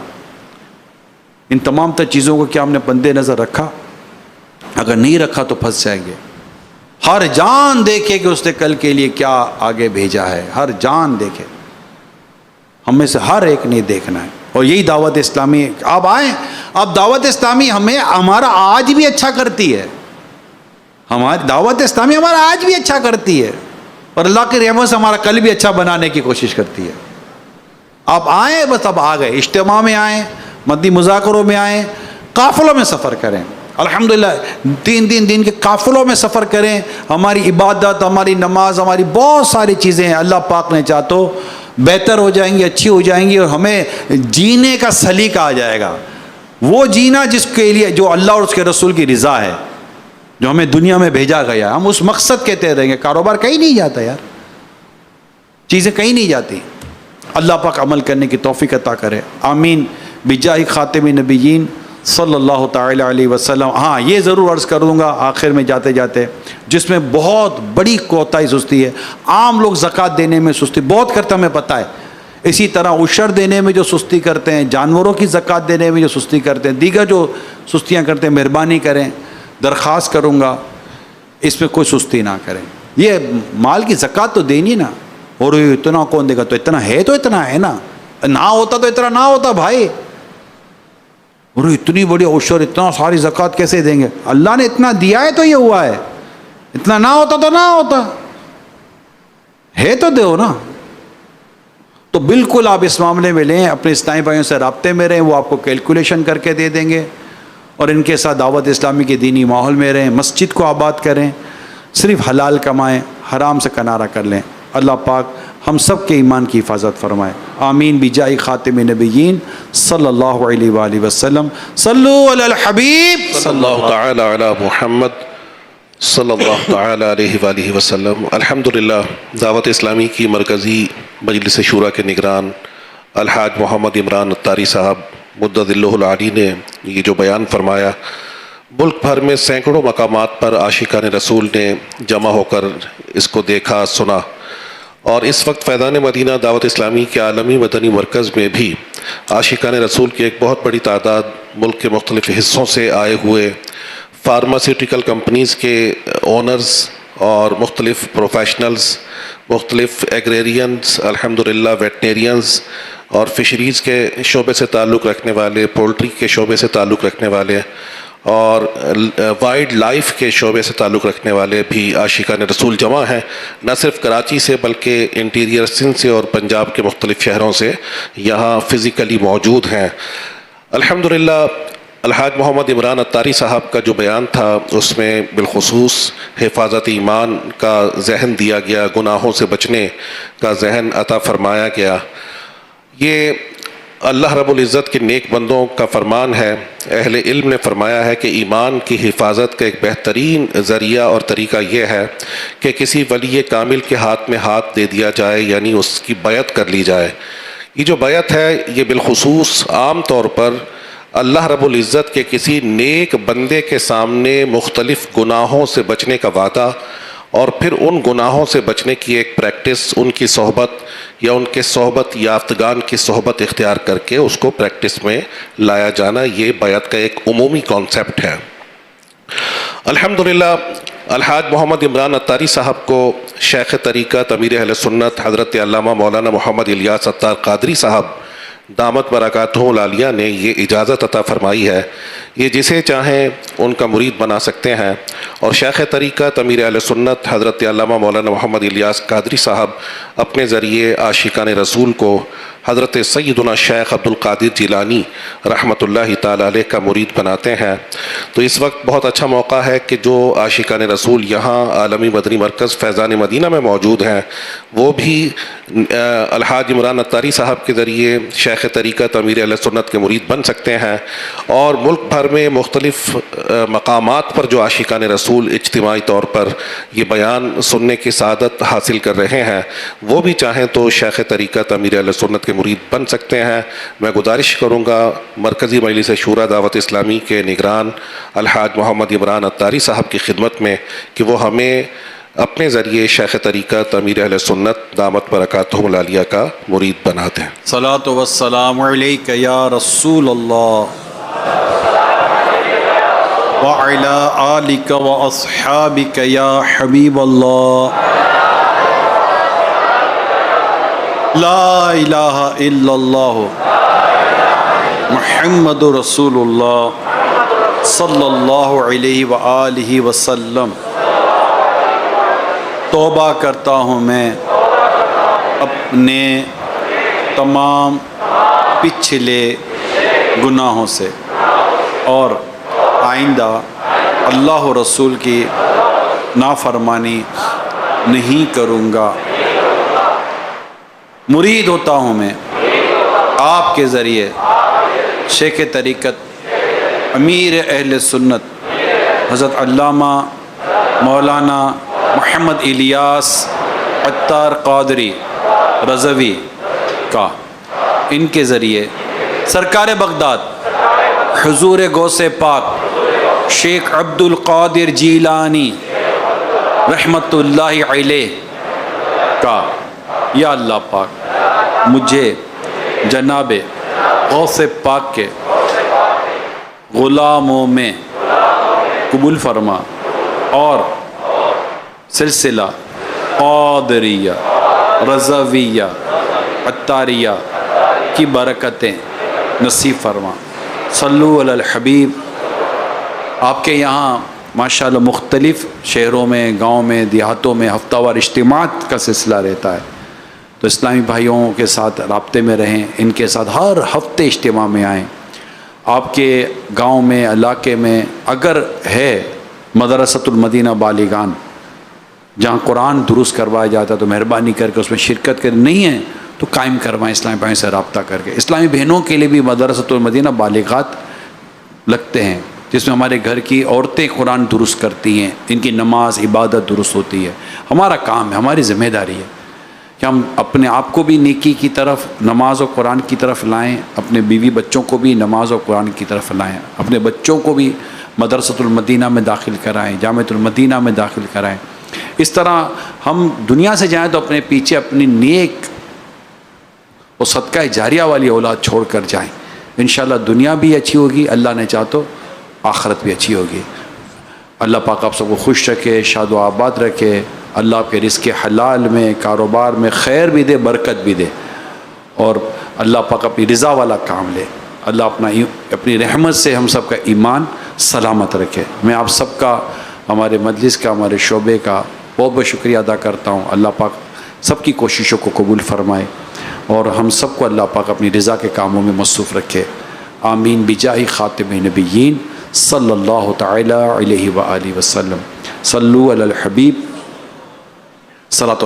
ان تمام تر چیزوں کو کیا ہم نے بندے نظر رکھا؟ اگر نہیں رکھا تو پھنس جائیں گے. ہر جان دیکھے کہ اس نے کل کے لیے کیا آگے بھیجا ہے, ہر جان دیکھے. ہم میں سے ہر ایک نے دیکھنا ہے, اور یہی دعوت اسلامی. آپ آئیں, اب دعوت اسلامی ہمیں ہمارا آج بھی اچھا کرتی ہے, ہماری دعوت اسلامی ہمارا آج بھی اچھا کرتی ہے, اور اللہ کی رحمت سے ہمارا کل بھی اچھا بنانے کی کوشش کرتی ہے. آپ آئیں, بس اب آ گئے, اجتماع میں آئیں, مدنی مذاکروں میں آئیں, قافلوں میں سفر کریں. الحمدللہ 3 دن کے قافلوں میں سفر کریں. ہماری عبادت, ہماری نماز, ہماری بہت ساری چیزیں ہیں, اللہ پاک نے چاہ تو بہتر ہو جائیں گی, اچھی ہو جائیں گی, اور ہمیں جینے کا سلیقہ آ جائے گا. وہ جینا جس کے لیے, جو اللہ اور اس کے رسول کی رضا ہے, جو ہمیں دنیا میں بھیجا گیا, ہم اس مقصد کہتے رہیں گے. کاروبار کہیں نہیں جاتا یار, چیزیں کہیں نہیں جاتی. اللہ پاک عمل کرنے کی توفیق عطا کرے, آمین بجاہ خاتم نبیین صلی اللہ تعالی علیہ وسلم. ہاں یہ ضرور عرض کر دوں گا آخر میں جاتے جاتے, جس میں بہت بڑی کوتاہی سستی ہے. عام لوگ زکوٰۃ دینے میں سستی بہت کرتے ہمیں پتہ ہے, اسی طرح عشر دینے میں جو سستی کرتے ہیں, جانوروں کی زکوٰۃ دینے میں جو سستی کرتے ہیں, دیگر جو سستیاں کرتے ہیں, مہربانی کریں, درخواست کروں گا اس میں کوئی سستی نہ کریں. یہ مال کی زکوٰۃ تو دینی نا, اور اتنا کون دے گا, تو اتنا ہے نا, نہ ہوتا تو اتنا نہ ہوتا بھائی. اور اتنی بڑی عشر, اتنا ساری زکوٰۃ کیسے دیں گے؟ اللہ نے اتنا دیا ہے تو یہ ہوا ہے, اتنا نہ ہوتا تو نہ ہوتا ہے, تو دو نا. تو بالکل آپ اس معاملے میں لیں, اپنے اسلامی بھائیوں سے رابطے میں رہیں, وہ آپ کو کیلکولیشن کر کے دے دیں گے, اور ان کے ساتھ دعوت اسلامی کے دینی ماحول میں رہیں, مسجد کو آباد کریں, صرف حلال کمائیں, حرام سے کنارہ کر لیں. اللہ پاک ہم سب کے ایمان کی حفاظت فرمائے, آمین بجاہ خاتم نبیین صلی اللہ علیہ وآلہ وسلم. صلو علی الحبیب صلی اللہ تعالی علی محمد صلی اللہ تعالی علیہ وآلہ وسلم. الحمدللہ دعوت اسلامی کی مرکزی مجلس شورا کے نگران الحاج محمد عمران اتاری صاحب مدد اللہ العالی نے یہ جو بیان فرمایا, ملک بھر میں سینکڑوں مقامات پر عاشقان رسول نے جمع ہو کر اس کو دیکھا, سنا, اور اس وقت فیضان مدینہ دعوت اسلامی کے عالمی مدنی مرکز میں بھی عاشقان رسول کی ایک بہت بڑی تعداد ملک کے مختلف حصوں سے آئے ہوئے فارماسیوٹیکل کمپنیز کے اونرز اور مختلف پروفیشنلز, مختلف ایگریرینز, الحمدللہ ویٹنیرینز اور فشریز کے شعبے سے تعلق رکھنے والے, پولٹری کے شعبے سے تعلق رکھنے والے, اور وائلڈ لائف کے شعبے سے تعلق رکھنے والے بھی عاشقان رسول جمع ہیں. نہ صرف کراچی سے بلکہ انٹیریئر سندھ سے اور پنجاب کے مختلف شہروں سے یہاں فزیکلی موجود ہیں. الحمدللہ الحاج محمد عمران اتاری صاحب کا جو بیان تھا اس میں بالخصوص حفاظت ایمان کا ذہن دیا گیا, گناہوں سے بچنے کا ذہن عطا فرمایا گیا. یہ اللہ رب العزت کے نیک بندوں کا فرمان ہے، اہل علم نے فرمایا ہے کہ ایمان کی حفاظت کا ایک بہترین ذریعہ اور طریقہ یہ ہے کہ کسی ولی کامل کے ہاتھ میں ہاتھ دے دیا جائے، یعنی اس کی بیعت کر لی جائے۔ یہ جو بیعت ہے یہ بالخصوص عام طور پر اللہ رب العزت کے کسی نیک بندے کے سامنے مختلف گناہوں سے بچنے کا وعدہ اور پھر ان گناہوں سے بچنے کی ایک پریکٹس، ان کی صحبت یا ان کے صحبت یافتگان کی صحبت اختیار کر کے اس کو پریکٹس میں لایا جانا، یہ بیعت کا ایک عمومی کانسیپٹ ہے۔ الحمدللہ الحاج محمد عمران اتاری صاحب کو شیخ طریقت امیر اہل سنت حضرت علامہ مولانا محمد الیاس اتار قادری صاحب دامت برکاتہ العالیہ نے یہ اجازت عطا فرمائی ہے، یہ جسے چاہیں ان کا مرید بنا سکتے ہیں، اور شیخ طریقت امیر اہل سنت حضرت علامہ مولانا محمد الیاس قادری صاحب اپنے ذریعے عاشقان رسول کو حضرت سیدنا شیخ عبد القادر جیلانی رحمۃ اللہ تعالی علیہ کا مرید بناتے ہیں۔ تو اس وقت بہت اچھا موقع ہے کہ جو عاشقان رسول یہاں عالمی مدنی مرکز فیضان مدینہ میں موجود ہیں وہ بھی الحاج عمران اتاری صاحب کے ذریعے شیخ طریقت امیر اہل سنت کے مرید بن سکتے ہیں، اور ملک بھر میں مختلف مقامات پر جو عاشقان رسول اجتماعی طور پر یہ بیان سننے کی سعادت حاصل کر رہے ہیں وہ بھی چاہیں تو شیخ طریقت امیر اہل سنت کے مرید بن سکتے ہیں۔ میں گزارش کروں گا مرکزی مجلس شورا دعوت اسلامی کے نگران الحاج محمد عمران اتاری صاحب کی خدمت میں کہ وہ ہمیں اپنے ذریعے شیخ طریقت امیر اہل سنت دامت برکاتہم العالیہ کا مرید بنا دیں۔ صلاۃ والسلام علیک یا رسول اللہ وعلی آلک واصحابک یا حبیب اللہ، لا الہ الا اللہ محمد رسول اللہ صلی اللہ علیہ وآلہ وسلم۔ توبہ کرتا ہوں میں اپنے تمام پچھلے گناہوں سے اور آئندہ اللہ و رسول کی نافرمانی نہیں کروں گا۔ مرید ہوتا ہوں میں آپ کے ذریعے شیخ طریقت امیر اہل سنت حضرت علامہ مولانا محمد الیاس اتار قادری رضوی کا، ان کے ذریعے سرکار بغداد حضور غوث پاک شیخ عبد القادر جیلانی رحمۃ اللہ علیہ کا، یا اللہ پاک مجھے جناب غوث پاک کے غلاموں میں قبول فرما اور سلسلہ قادریہ رضویہ اتاریہ کی برکتیں نصیب فرما۔ صلو علی الحبیب۔ آپ کے یہاں ماشاءاللہ مختلف شہروں میں، گاؤں میں، دیہاتوں میں ہفتہ وار اجتماعات کا سلسلہ رہتا ہے، تو اسلامی بھائیوں کے ساتھ رابطے میں رہیں، ان کے ساتھ ہر ہفتے اجتماع میں آئیں۔ آپ کے گاؤں میں، علاقے میں اگر ہے مدرسۃ المدینہ بالیگان جہاں قرآن درست کروایا جاتا ہے تو مہربانی کر کے اس میں شرکت کریں، نہیں ہے تو قائم کروائیں، اسلامی بھائیوں سے رابطہ کر کے۔ اسلامی بہنوں کے لیے بھی مدرسۃ المدینہ بالغات لگتے ہیں جس میں ہمارے گھر کی عورتیں قرآن درست کرتی ہیں، ان کی نماز عبادت درست ہوتی ہے۔ ہمارا کام ہے، ہماری ذمہ داری ہے کہ ہم اپنے آپ کو بھی نیکی کی طرف، نماز و قرآن کی طرف لائیں، اپنے بیوی بچوں کو بھی نماز و قرآن کی طرف لائیں، اپنے بچوں کو بھی مدرسۃ المدینہ میں داخل کرائیں، جامعۃ المدینہ میں داخل کرائیں۔ اس طرح ہم دنیا سے جائیں تو اپنے پیچھے اپنی نیک اور صدقہ جاریہ والی اولاد چھوڑ کر جائیں، انشاءاللہ دنیا بھی اچھی ہوگی، اللہ نے چاہ تو آخرت بھی اچھی ہوگی۔ اللہ پاک آپ سب کو خوش رکھے، شاد و آباد رکھے، اللہ آپ کے رزق حلال میں، کاروبار میں خیر بھی دے، برکت بھی دے، اور اللہ پاک اپنی رضا والا کام لے۔ اللہ اپنی رحمت سے ہم سب کا ایمان سلامت رکھے۔ میں آپ سب کا، ہمارے مجلس کا، ہمارے شعبے کا بہت بہت شکریہ ادا کرتا ہوں۔ اللہ پاک سب کی کوششوں کو قبول فرمائے اور ہم سب کو اللہ پاک اپنی رضا کے کاموں میں مصروف رکھے۔ آمین بجاہ خاتم نبیین صلی اللہ تعالی علیہ وآلہ وسلم۔ صلو علی الحبیب صلاۃ